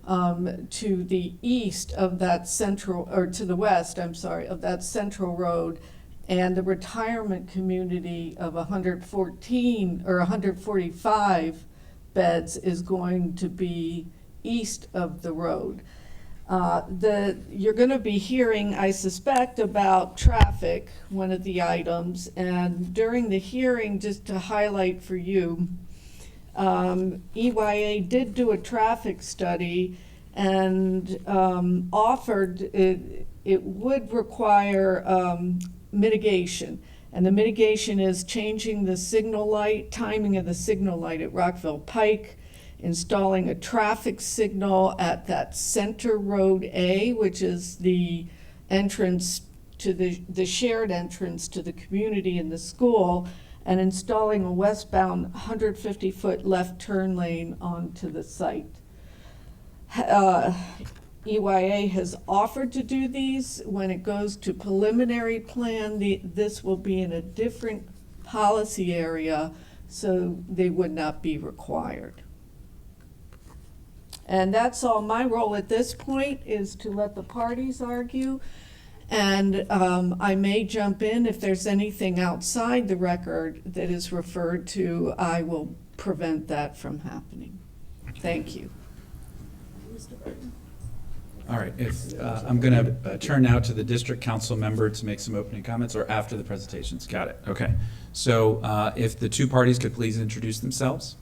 to the east of that central, or to the west, I'm sorry, of that central road, and the retirement community of 114 or 145 beds is going to be east of the road. You're going to be hearing, I suspect, about traffic, one of the items, and during the hearing, just to highlight for you, EYA did do a traffic study and offered it would require mitigation. And the mitigation is changing the signal light, timing of the signal light at Rockville Pike, installing a traffic signal at that center road A, which is the entrance to the shared entrance to the community and the school, and installing a westbound 150-foot left turn lane onto the site. EYA has offered to do these. When it goes to preliminary plan, this will be in a different policy area, so they would not be required. And that's all. My role at this point is to let the parties argue, and I may jump in if there's anything outside the record that is referred to. I will prevent that from happening. Thank you. All right, I'm going to turn now to the district council member to make some opening comments, or after the presentations. Got it. Okay. So if the two parties could please introduce themselves.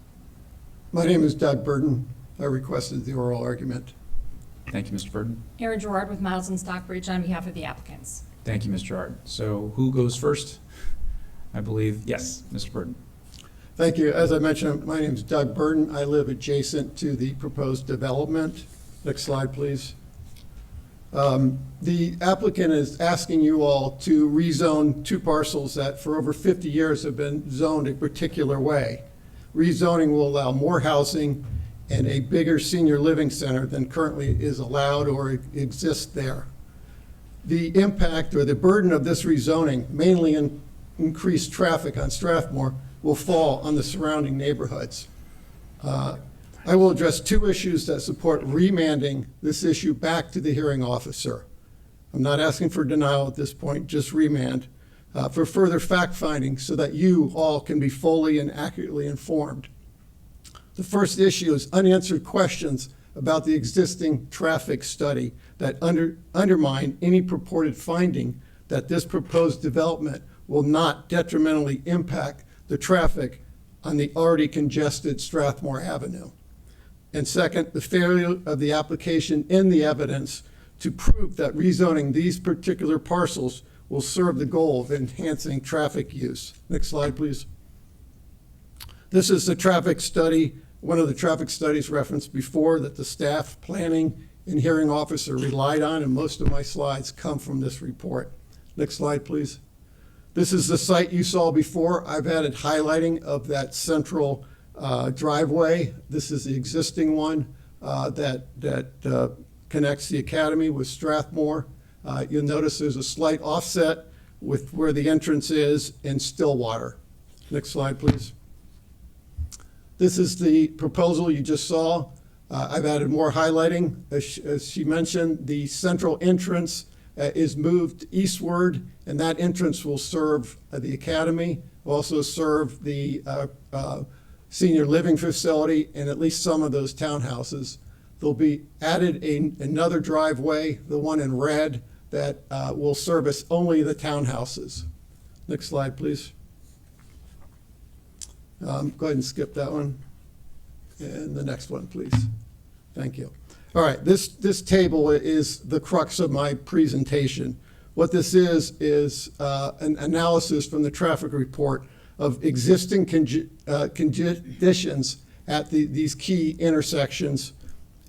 My name is Doug Burden. I requested the oral argument. Thank you, Mr. Burden. Erin Gerard with Miles and Stockbridge on behalf of the applicants. Thank you, Ms. Gerard. So who goes first? I believe, yes, Mr. Burden. Thank you. As I mentioned, my name is Doug Burden. I live adjacent to the proposed development. Next slide, please. The applicant is asking you all to rezone two parcels that for over 50 years have been zoned a particular way. Rezoning will allow more housing and a bigger senior living center than currently is allowed or exists there. The impact or the burden of this rezoning, mainly in increased traffic on Strathmore, will fall on the surrounding neighborhoods. I will address two issues that support remanding this issue back to the hearing officer. I'm not asking for denial at this point, just remand for further fact-finding so that you all can be fully and accurately informed. The first issue is unanswered questions about the existing traffic study that undermine any purported finding that this proposed development will not detrimentally impact the traffic on the already congested Strathmore Avenue. And second, the failure of the application in the evidence to prove that rezoning these particular parcels will serve the goal of enhancing traffic use. Next slide, please. This is the traffic study, one of the traffic studies referenced before that the staff, planning, and hearing officer relied on, and most of my slides come from this report. Next slide, please. This is the site you saw before. I've added highlighting of that central driveway. This is the existing one that connects the academy with Strathmore. You'll notice there's a slight offset with where the entrance is in Stillwater. Next slide, please. This is the proposal you just saw. I've added more highlighting. As she mentioned, the central entrance is moved eastward, and that entrance will serve the academy, will also serve the senior living facility and at least some of those townhouses. There'll be added another driveway, the one in red, that will service only the townhouses. Next slide, please. Go ahead and skip that one. And the next one, please. Thank you. All right, this table is the crux of my presentation. What this is an analysis from the traffic report of existing conditions at these key intersections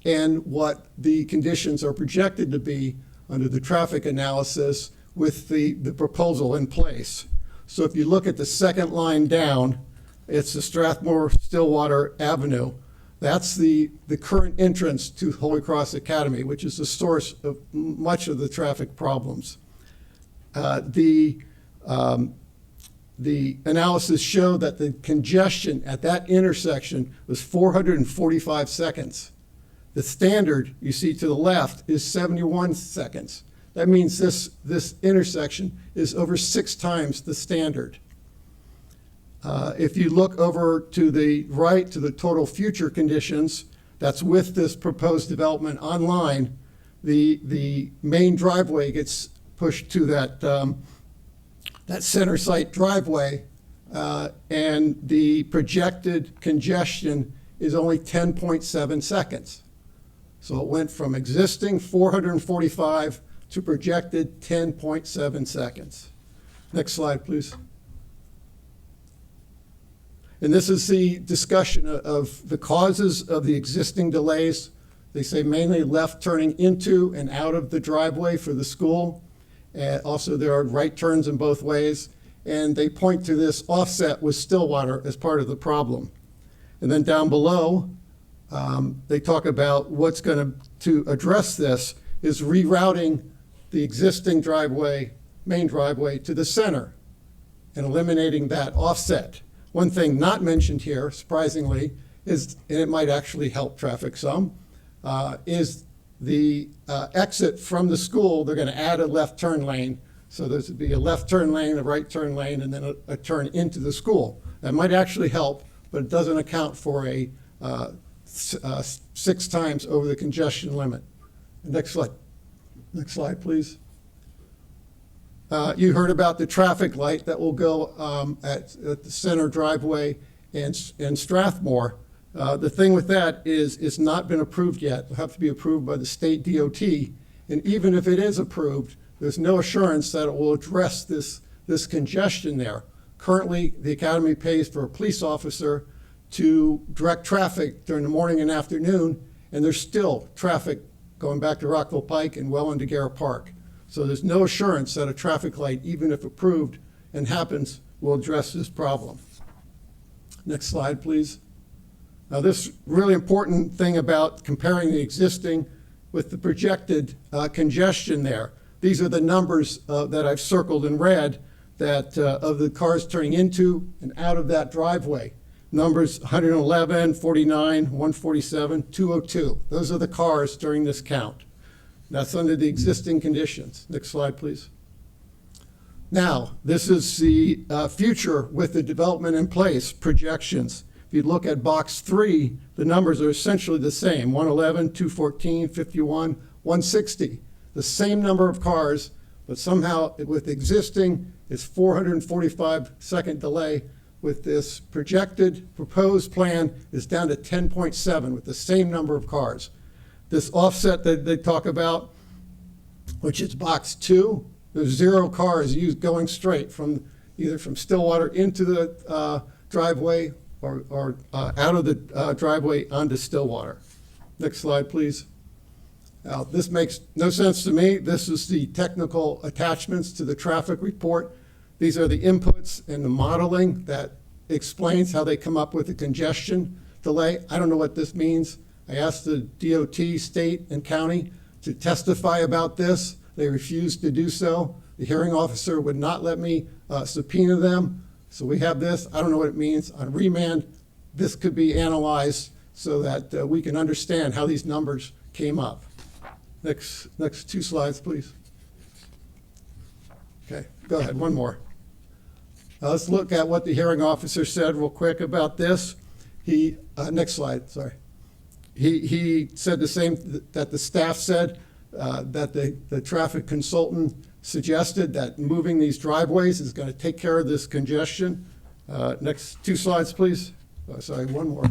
and what the conditions are projected to be under the traffic analysis with the proposal in place. So if you look at the second line down, it's the Strathmore Stillwater Avenue. That's the current entrance to Holy Cross Academy, which is the source of much of the traffic problems. The analysis showed that the congestion at that intersection was 445 seconds. The standard you see to the left is 71 seconds. That means this intersection is over 6 times the standard. If you look over to the right to the total future conditions, that's with this proposed development online, the main driveway gets pushed to that center site driveway, and the projected congestion is only 10.7 seconds. So it went from existing 445 to projected 10.7 seconds. Next slide, please. And this is the discussion of the causes of the existing delays. They say mainly left turning into and out of the driveway for the school. Also, there are right turns in both ways. And they point to this offset with Stillwater as part of the problem. And then down below, they talk about what's going to address this is rerouting the existing driveway, main driveway, to the center and eliminating that offset. One thing not mentioned here, surprisingly, is, and it might actually help traffic some, is the exit from the school. They're going to add a left turn lane. So there's to be a left turn lane, a right turn lane, and then a turn into the school. That might actually help, but it doesn't account for a 6 times over the congestion limit. Next slide. Next slide, please. You heard about the traffic light that will go at the center driveway in Strathmore. The thing with that is it's not been approved yet. It'll have to be approved by the state DOT. And even if it is approved, there's no assurance that it will address this congestion there. Currently, the academy pays for a police officer to direct traffic during the morning and afternoon, and there's still traffic going back to Rockville Pike and well into Garrett Park. So there's no assurance that a traffic light, even if approved and happens, will address this problem. Next slide, please. Now, this really important thing about comparing the existing with the projected congestion there. These are the numbers that I've circled in red that of the cars turning into and out of that driveway. Numbers 111, 49, 147, 202. Those are the cars during this count. That's under the existing conditions. Next slide, please. Now, this is the future with the development in place, projections. If you look at box 3, the numbers are essentially the same, 111, 214, 51, 160. The same number of cars, but somehow with existing, it's 445-second delay. With this projected proposed plan is down to 10.7 with the same number of cars. This offset that they talk about, which is box 2, there's 0 cars going straight from either from Stillwater into the driveway or out of the driveway onto Stillwater. Next slide, please. Now, this makes no sense to me. This is the technical attachments to the traffic report. These are the inputs and the modeling that explains how they come up with the congestion delay. I don't know what this means. I asked the DOT, state and county to testify about this. They refused to do so. The hearing officer would not let me subpoena them. So we have this. I don't know what it means. On remand, this could be analyzed so that we can understand how these numbers came up. Next 2 slides, please. Okay, go ahead, one more. Let's look at what the hearing officer said real quick about this. Next slide, sorry. He said the same that the staff said, that the traffic consultant suggested that moving these driveways is going to take care of this congestion. Next 2 slides, please. Sorry, one more.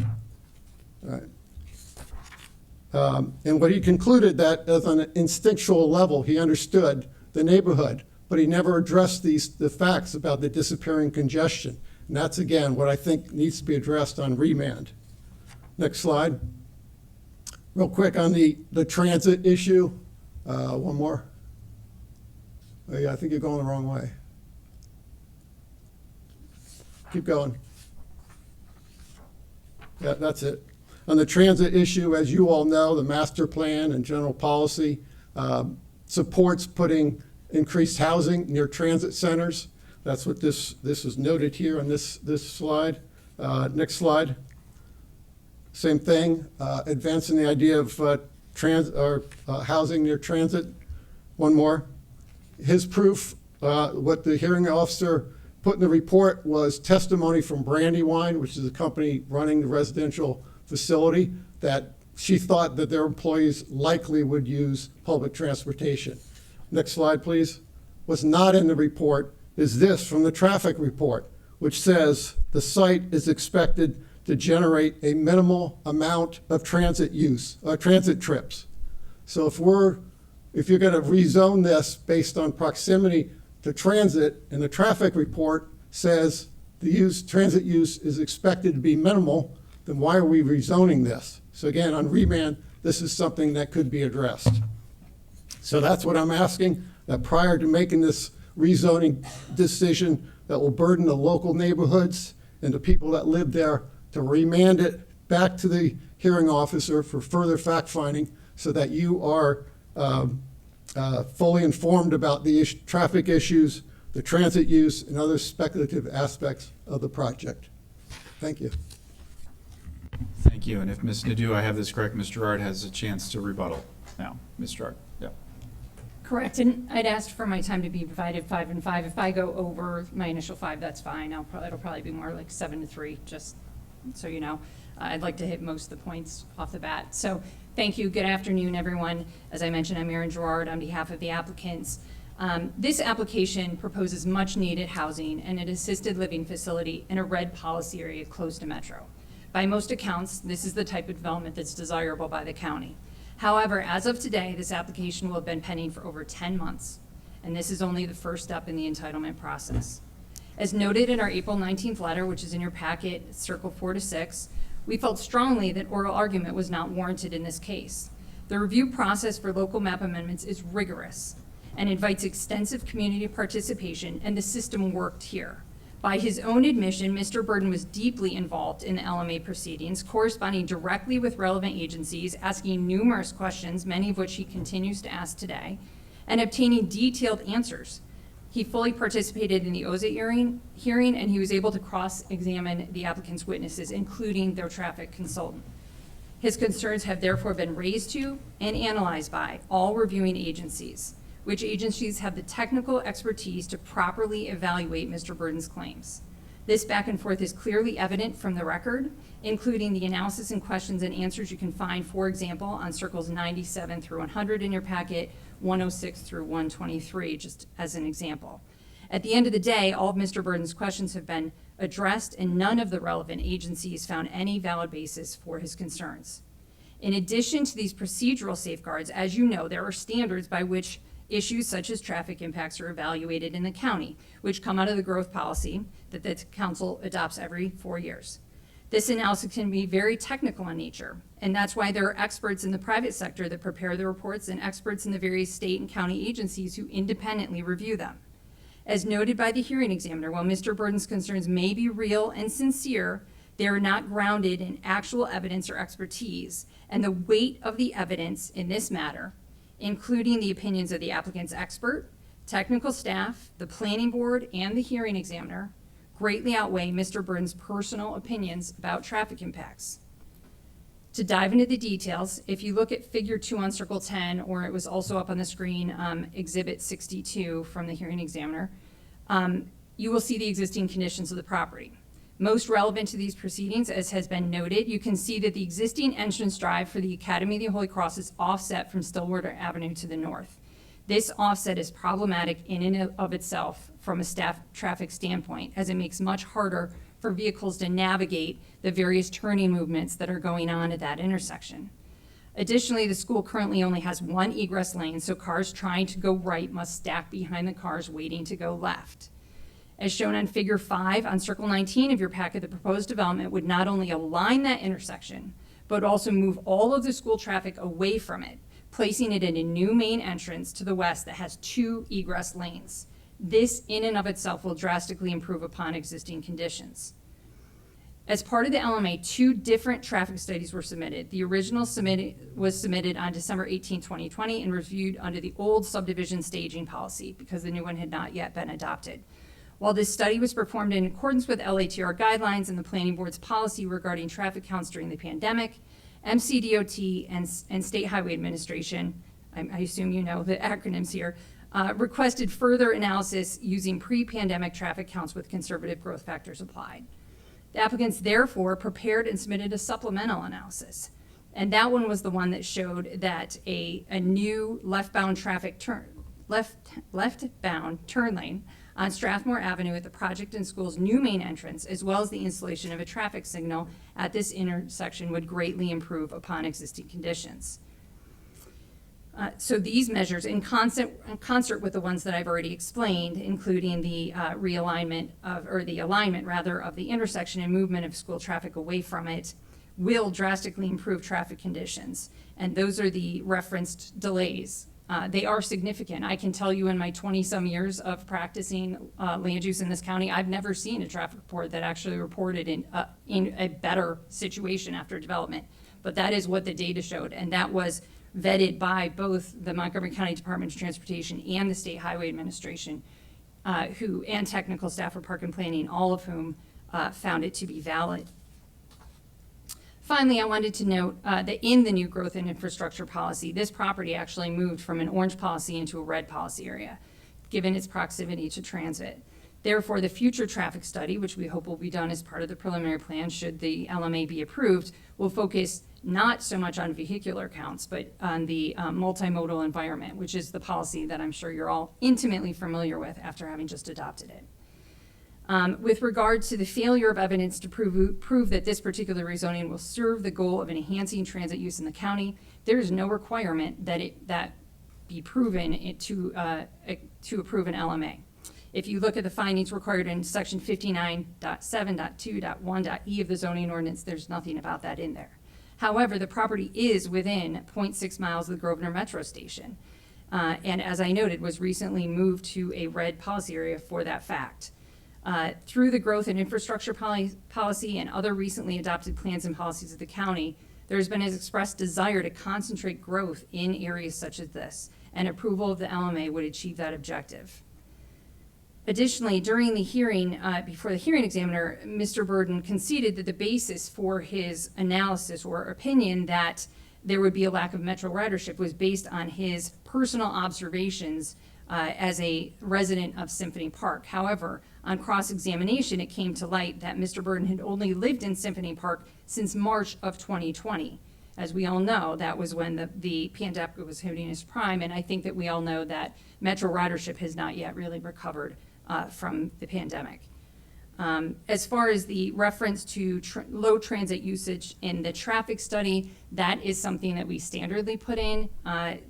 All right. And what he concluded that as on an instinctual level, he understood the neighborhood, but he never addressed the facts about the disappearing congestion. And that's, again, what I think needs to be addressed on remand. Next slide. Real quick on the transit issue. One more. Oh, yeah, I think you're going the wrong way. Keep going. Yeah, that's it. On the transit issue, as you all know, the master plan and general policy supports putting increased housing near transit centers. That's what this is noted here on this slide. Next slide. Same thing, advancing the idea of housing near transit. One more. His proof, what the hearing officer put in the report was testimony from Brandywine, which is a company running the residential facility, that she thought that their employees likely would use public transportation. Next slide, please. What's not in the report is this from the traffic report, which says the site is expected to generate a minimal amount of transit trips. So if you're going to rezone this based on proximity to transit, and the traffic report says the transit use is expected to be minimal, then why are we rezoning this? So again, on remand, this is something that could be addressed. So that's what I'm asking, that prior to making this rezoning decision that will burden the local neighborhoods and the people that live there, to remand it back to the hearing officer for further fact-finding so that you are fully informed about the traffic issues, the transit use, and other speculative aspects of the project. Thank you. Thank you. And if Ms. Nadeau, I have this correct, Ms. Gerard has a chance to rebuttal now. Ms. Gerard, yeah. Correct, and I'd asked for my time to be divided 5 and 5. If I go over my initial 5, that's fine. It'll probably be more like 7 to 3, just so you know. I'd like to hit most of the points off the bat. So thank you. Good afternoon, everyone. As I mentioned, I'm Erin Gerard on behalf of the applicants. This application proposes much-needed housing and an assisted living facility in a red policy area close to Metro. By most accounts, this is the type of development that's desirable by the county. However, as of today, this application will have been pending for over 10 months, and this is only the first step in the entitlement process. As noted in our April 19th letter, which is in your packet, circle 4 to 6, we felt strongly that oral argument was not warranted in this case. The review process for local map amendments is rigorous and invites extensive community participation, and the system worked here. By his own admission, Mr. Burden was deeply involved in the LMA proceedings, corresponding directly with relevant agencies, asking numerous questions, many of which he continues to ask today, and obtaining detailed answers. He fully participated in the OZA hearing, and he was able to cross-examine the applicant's witnesses, including their traffic consultant. His concerns have therefore been raised to and analyzed by all reviewing agencies, which agencies have the technical expertise to properly evaluate Mr. Burden's claims. This back and forth is clearly evident from the record, including the analysis and questions and answers you can find, for example, on circles 97 through 100 in your packet, 106 through 123, just as an example. At the end of the day, all of Mr. Burden's questions have been addressed, and none of the relevant agencies found any valid basis for his concerns. In addition to these procedural safeguards, as you know, there are standards by which issues such as traffic impacts are evaluated in the county, which come out of the growth policy that the council adopts every 4 years. This analysis can be very technical in nature, and that's why there are experts in the private sector that prepare the reports and experts in the various state and county agencies who independently review them. As noted by the hearing examiner, while Mr. Burden's concerns may be real and sincere, they are not grounded in actual evidence or expertise, and the weight of the evidence in this matter, including the opinions of the applicant's expert, technical staff, the planning board, and the hearing examiner, greatly outweigh Mr. Burden's personal opinions about traffic impacts. To dive into the details, if you look at figure 2 on circle 10, or it was also up on the screen, exhibit 62 from the hearing examiner, you will see the existing conditions of the property. Most relevant to these proceedings, as has been noted, you can see that the existing entrance drive for the Academy of the Holy Cross is offset from Stillwater Avenue to the north. This offset is problematic in and of itself from a staff traffic standpoint, as it makes it much harder for vehicles to navigate the various turning movements that are going on at that intersection. Additionally, the school currently only has one egress lane, so cars trying to go right must stack behind the cars waiting to go left. As shown on figure 5 on circle 19 of your packet, the proposed development would not only align that intersection, but also move all of the school traffic away from it, placing it in a new main entrance to the west that has 2 egress lanes. This in and of itself will drastically improve upon existing conditions. As part of the LMA, 2 different traffic studies were submitted. The original was submitted on December 18, 2020 and reviewed under the old subdivision staging policy because the new one had not yet been adopted. While this study was performed in accordance with LATR guidelines and the Planning Board's policy regarding traffic counts during the pandemic, MCDOT and State Highway Administration, I assume you know the acronyms here, requested further analysis using pre-pandemic traffic counts with conservative growth factors applied. The applicants therefore prepared and submitted a supplemental analysis. And that one was the one that showed that a new left-bound turn lane on Strathmore Avenue at the project and school's new main entrance, as well as the installation of a traffic signal at this intersection, would greatly improve upon existing conditions. So these measures, in concert with the ones that I've already explained, including the alignment of the intersection and movement of school traffic away from it, will drastically improve traffic conditions. And those are the referenced delays. They are significant. I can tell you in my 20-some years of practicing land use in this county, I've never seen a traffic report that actually reported in a better situation after development. But that is what the data showed, and that was vetted by both the Montgomery County Department of Transportation and the State Highway Administration, and technical staff for park and planning, all of whom found it to be valid. Finally, I wanted to note that in the new growth and infrastructure policy, this property actually moved from an orange policy into a red policy area, given its proximity to transit. Therefore, the future traffic study, which we hope will be done as part of the preliminary plan should the LMA be approved, will focus not so much on vehicular counts, but on the multimodal environment, which is the policy that I'm sure you're all intimately familiar with after having just adopted it. With regard to the failure of evidence to prove that this particular rezoning will serve the goal of enhancing transit use in the county, there is no requirement that be proven to approve an LMA. If you look at the findings required in section 59.7.2.1.e of the zoning ordinance, there's nothing about that in there. However, the property is within 0.6 miles of the Grosvenor Metro Station, and as I noted, was recently moved to a red policy area for that fact. Through the growth and infrastructure policy and other recently adopted plans and policies of the county, there has been an expressed desire to concentrate growth in areas such as this, and approval of the LMA would achieve that objective. Additionally, during the hearing, before the hearing examiner, Mr. Burden conceded that the basis for his analysis or opinion that there would be a lack of metro ridership was based on his personal observations as a resident of Symphony Park. However, on cross-examination, it came to light that Mr. Burden had only lived in Symphony Park since March of 2020. As we all know, that was when the pandemic was hitting its prime, and I think that we all know that metro ridership has not yet really recovered from the pandemic. As far as the reference to low transit usage in the traffic study, that is something that we standardly put in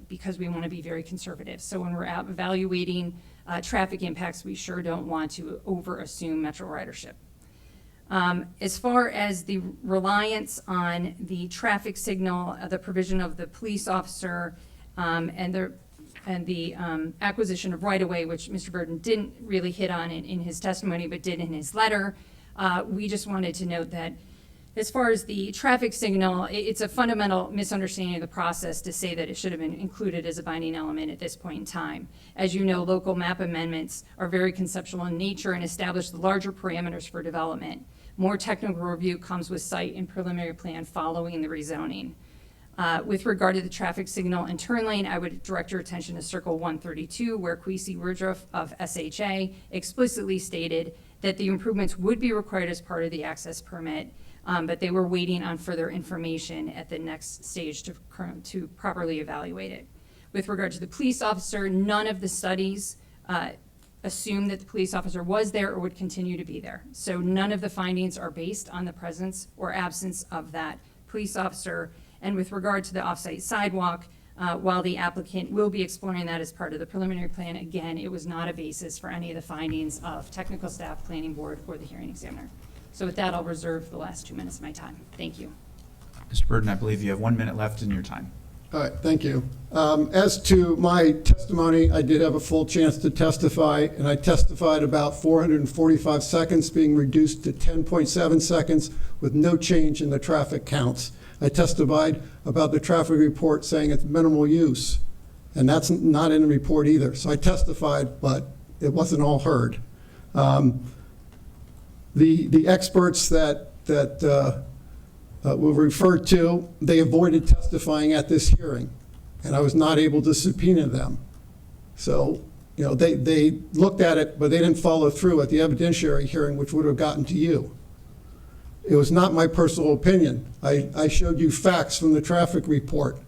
because we want to be very conservative. So when we're out evaluating traffic impacts, we sure don't want to over-assume metro ridership. As far as the reliance on the traffic signal, the provision of the police officer, and the acquisition of right-of-way, which Mr. Burden didn't really hit on in his testimony, but did in his letter. We just wanted to note that as far as the traffic signal, it's a fundamental misunderstanding of the process to say that it should have been included as a binding element at this point in time. As you know, local map amendments are very conceptual in nature and establish the larger parameters for development. More technical review comes with site and preliminary plan following the rezoning. With regard to the traffic signal and turn lane, I would direct your attention to Circle 132, where Kwesi Woodruff of SHA explicitly stated that the improvements would be required as part of the access permit, but they were waiting on further information at the next stage to properly evaluate it. With regard to the police officer, none of the studies assume that the police officer was there or would continue to be there. So none of the findings are based on the presence or absence of that police officer. And with regard to the off-site sidewalk, while the applicant will be exploring that as part of the preliminary plan, again, it was not a basis for any of the findings of technical staff, planning board, or the hearing examiner. So with that, I'll reserve the last 2 minutes of my time. Thank you. Mr. Burden, I believe you have 1 minute left in your time. All right, thank you. As to my testimony, I did have a full chance to testify, and I testified about 445 seconds being reduced to 10.7 seconds with no change in the traffic counts. I testified about the traffic report saying it's minimal use, and that's not in the report either. So I testified, but it wasn't all heard. The experts that were referred to, they avoided testifying at this hearing, and I was not able to subpoena them. So, you know, they looked at it, but they didn't follow through at the evidentiary hearing, which would have gotten to you. It was not my personal opinion. I showed you facts from the traffic report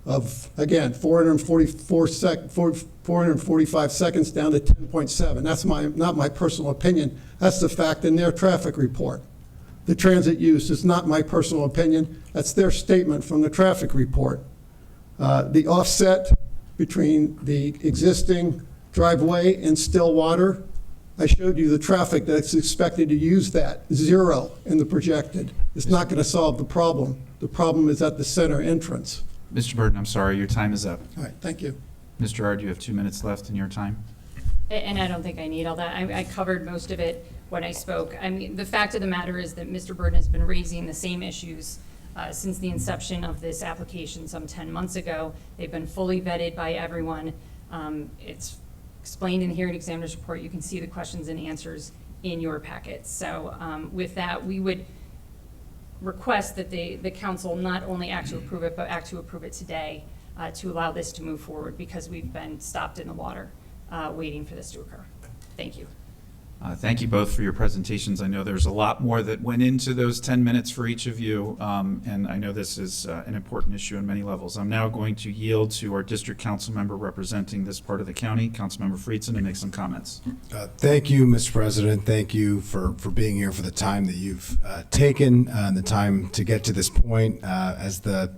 of, again, 445 seconds down to 10.7. That's not my personal opinion. That's the fact in their traffic report. The transit use is not my personal opinion. That's their statement from the traffic report. The offset between the existing driveway and still water, I showed you the traffic that's expected to use that, 0 in the projected. It's not going to solve the problem. The problem is at the center entrance. Mr. Burden, I'm sorry, your time is up. All right, thank you. Mr. Ard, you have 2 minutes left in your time. And I don't think I need all that. I covered most of it when I spoke. I mean, the fact of the matter is that Mr. Burden has been raising the same issues since the inception of this application some 10 months ago. They've been fully vetted by everyone. It's explained in the hearing examiner's report. You can see the questions and answers in your packets. So with that, we would request that the council not only act to approve it, but act to approve it today to allow this to move forward, because we've been stopped in the water waiting for this to occur. Thank you. Thank you both for your presentations. I know there's a lot more that went into those 10 minutes for each of you, and I know this is an important issue on many levels. I'm now going to yield to our district council member representing this part of the county, Councilmember Friedson, to make some comments. Thank you, Mr. President. Thank you for being here, for the time that you've taken and the time to get to this point. As the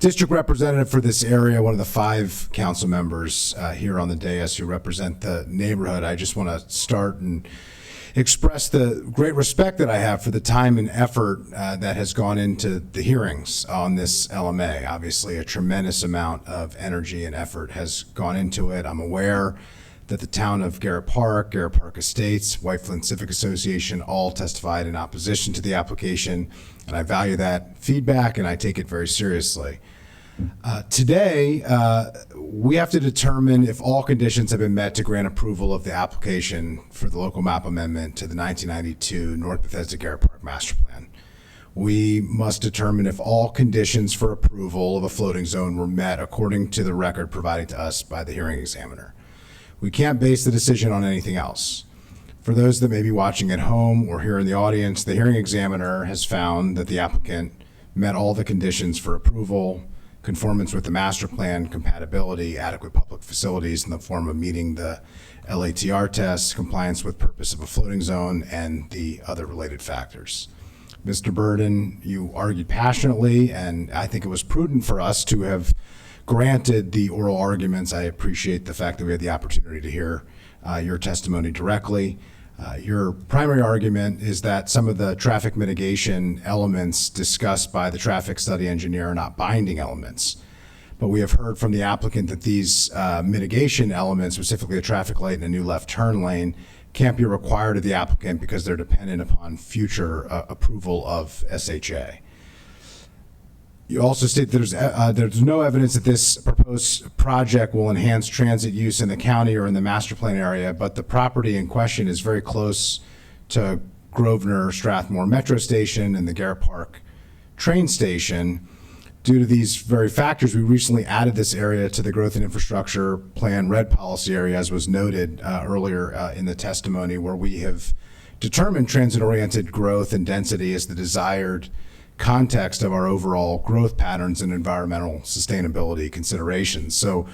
district representative for this area, one of the 5 council members here on the dais who represent the neighborhood, I just want to start and express the great respect that I have for the time and effort that has gone into the hearings on this LMA. Obviously, a tremendous amount of energy and effort has gone into it. I'm aware that the town of Garrett Park Estates, White Flint Civic Association all testified in opposition to the application, and I value that feedback and I take it very seriously. Today, we have to determine if all conditions have been met to grant approval of the application for the local map amendment to the 1992 North Bethesda Garrett Park Master Plan. We must determine if all conditions for approval of a floating zone were met according to the record provided to us by the hearing examiner. We can't base the decision on anything else. For those that may be watching at home or here in the audience, the hearing examiner has found that the applicant met all the conditions for approval, conformance with the master plan, compatibility, adequate public facilities in the form of meeting the LATR tests, compliance with purpose of a floating zone, and the other related factors. Mr. Burden, you argued passionately, and I think it was prudent for us to have granted the oral arguments. I appreciate the fact that we had the opportunity to hear your testimony directly. Your primary argument is that some of the traffic mitigation elements discussed by the traffic study engineer are not binding elements. But we have heard from the applicant that these mitigation elements, specifically a traffic light and a new left turn lane, can't be required of the applicant because they're dependent upon future approval of SHA. You also state that there's no evidence that this proposed project will enhance transit use in the county or in the master plan area, but the property in question is very close to Grosvenor Strathmore Metro Station and the Garrett Park train station. Due to these very factors, we recently added this area to the Growth and Infrastructure Plan Red Policy area, as was noted earlier in the testimony, where we have determined transit-oriented growth and density as the desired context of our overall growth patterns and environmental sustainability considerations. So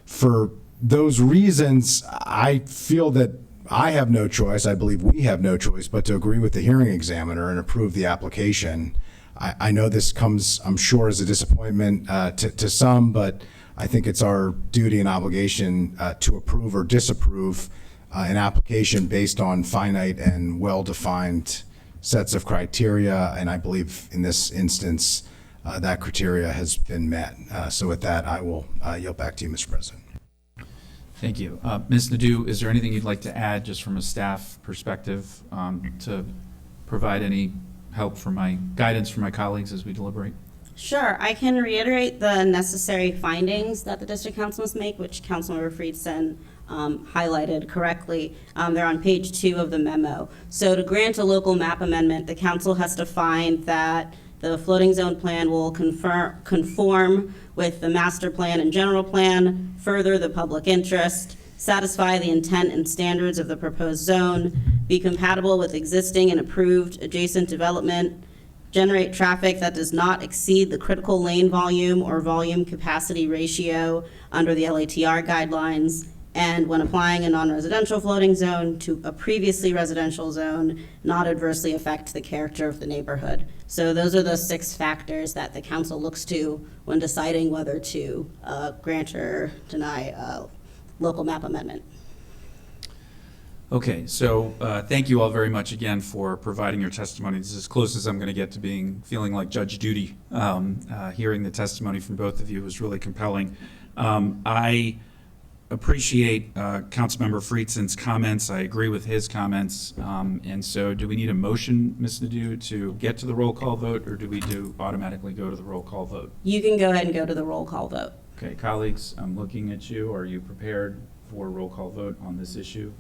for those reasons, I feel that I have no choice, I believe we have no choice, but to agree with the hearing examiner and approve the application. I know this comes, I'm sure, as a disappointment to some, but I think it's our duty and obligation to approve or disapprove an application based on finite and well-defined sets of criteria, and I believe in this instance that criteria has been met. So with that, I will yield back to you, Mr. President. Thank you. Ms. Nadeau, is there anything you'd like to add just from a staff perspective to provide any help for my guidance for my colleagues as we deliberate? Sure, I can reiterate the necessary findings that the district council must make, which Councilmember Friedson highlighted correctly. They're on page 2 of the memo. So to grant a local map amendment, the council has to find that the floating zone plan will conform with the master plan and general plan, further the public interest, satisfy the intent and standards of the proposed zone, be compatible with existing and approved adjacent development, generate traffic that does not exceed the critical lane volume or volume capacity ratio under the LATR guidelines, and when applying a non-residential floating zone to a previously residential zone, not adversely affect the character of the neighborhood. So those are the 6 factors that the council looks to when deciding whether to grant or deny a local map amendment. Okay, so thank you all very much again for providing your testimony. This is as close as I'm going to get to feeling like Judge Judy. Hearing the testimony from both of you was really compelling. I appreciate Councilmember Friedson's comments. I agree with his comments. And so do we need a motion, Ms. Nadeau, to get to the roll call vote, or do we automatically go to the roll call vote? You can go ahead and go to the roll call vote. Okay, colleagues, I'm looking at you. Are you prepared for a roll call vote on this issue?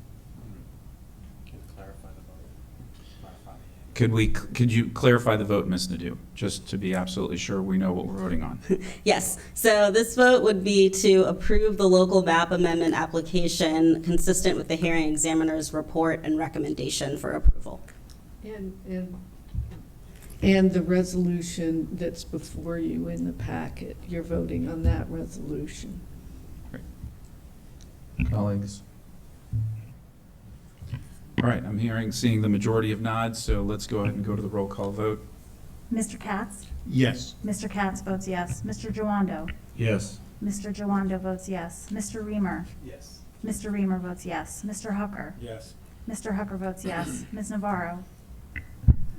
Could you clarify the vote, Ms. Nadeau, just to be absolutely sure we know what we're voting on? Yes, so this vote would be to approve the local map amendment application consistent with the hearing examiner's report and recommendation for approval. And the resolution that's before you in the packet, you're voting on that resolution. Great. Colleagues? All right, I'm seeing the majority of nods, so let's go ahead and go to the roll call vote. Mr. Katz? Yes. Mr. Katz votes yes. Mr. Jawando? Yes. Mr. Jawando votes yes. Mr. Reamer? Yes. Mr. Reamer votes yes. Mr. Hucker? Yes. Mr. Hucker votes yes. Ms. Navarro?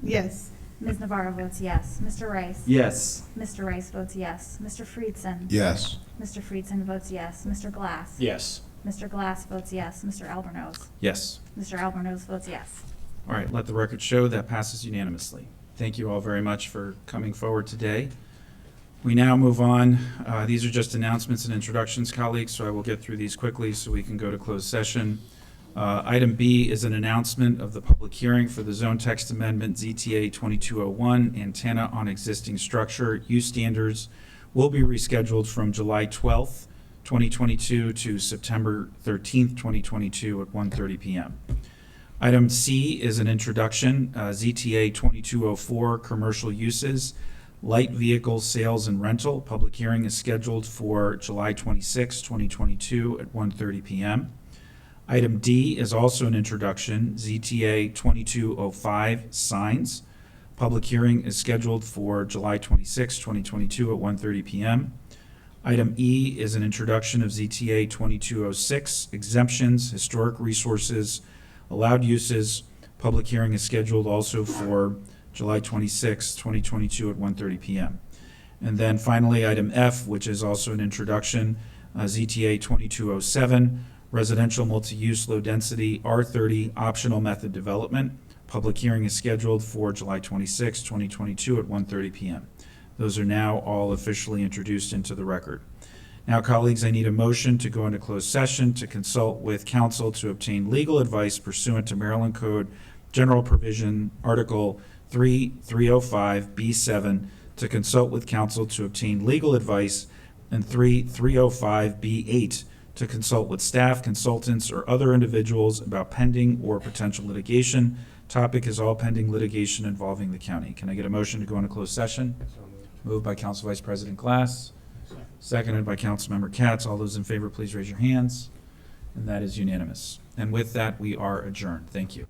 Yes. Ms. Navarro votes yes. Mr. Rice? Yes. Mr. Rice votes yes. Mr. Friedson? Yes. Mr. Friedson votes yes. Mr. Glass? Yes. Mr. Glass votes yes. Mr. Albornoz? Yes. Mr. Albornoz votes yes. All right, let the record show that passes unanimously. Thank you all very much for coming forward today. We now move on. These are just announcements and introductions, colleagues, so I will get through these quickly so we can go to closed session. Item B is an announcement of the public hearing for the Zone Text Amendment ZTA 2201, antenna on existing structure. Use standards will be rescheduled from July 12th, 2022 to September 13th, 2022 at 1:30 p.m. Item C is an introduction, ZTA 2204, commercial uses, light vehicle sales and rental. Public hearing is scheduled for July 26, 2022 at 1:30 p.m. Item D is also an introduction, ZTA 2205, signs. Public hearing is scheduled for July 26, 2022 at 1:30 p.m. Item E is an introduction of ZTA 2206, exemptions, historic resources, allowed uses. Public hearing is scheduled also for July 26, 2022 at 1:30 p.m. And then finally, item F, which is also an introduction, ZTA 2207, residential multi-use low density R30 optional method development. Public hearing is scheduled for July 26, 2022 at 1:30 p.m. Those are now all officially introduced into the record. Now, colleagues, I need a motion to go into closed session to consult with counsel to obtain legal advice pursuant to Maryland Code General Provision Article 305B7 to consult with counsel to obtain legal advice, and 305B8 to consult with staff, consultants, or other individuals about pending or potential litigation. Topic is all pending litigation involving the county. Can I get a motion to go into closed session? Moved by Council Vice President Glass, seconded by Councilmember Katz. All those in favor, please raise your hands. And that is unanimous. And with that, we are adjourned. Thank you.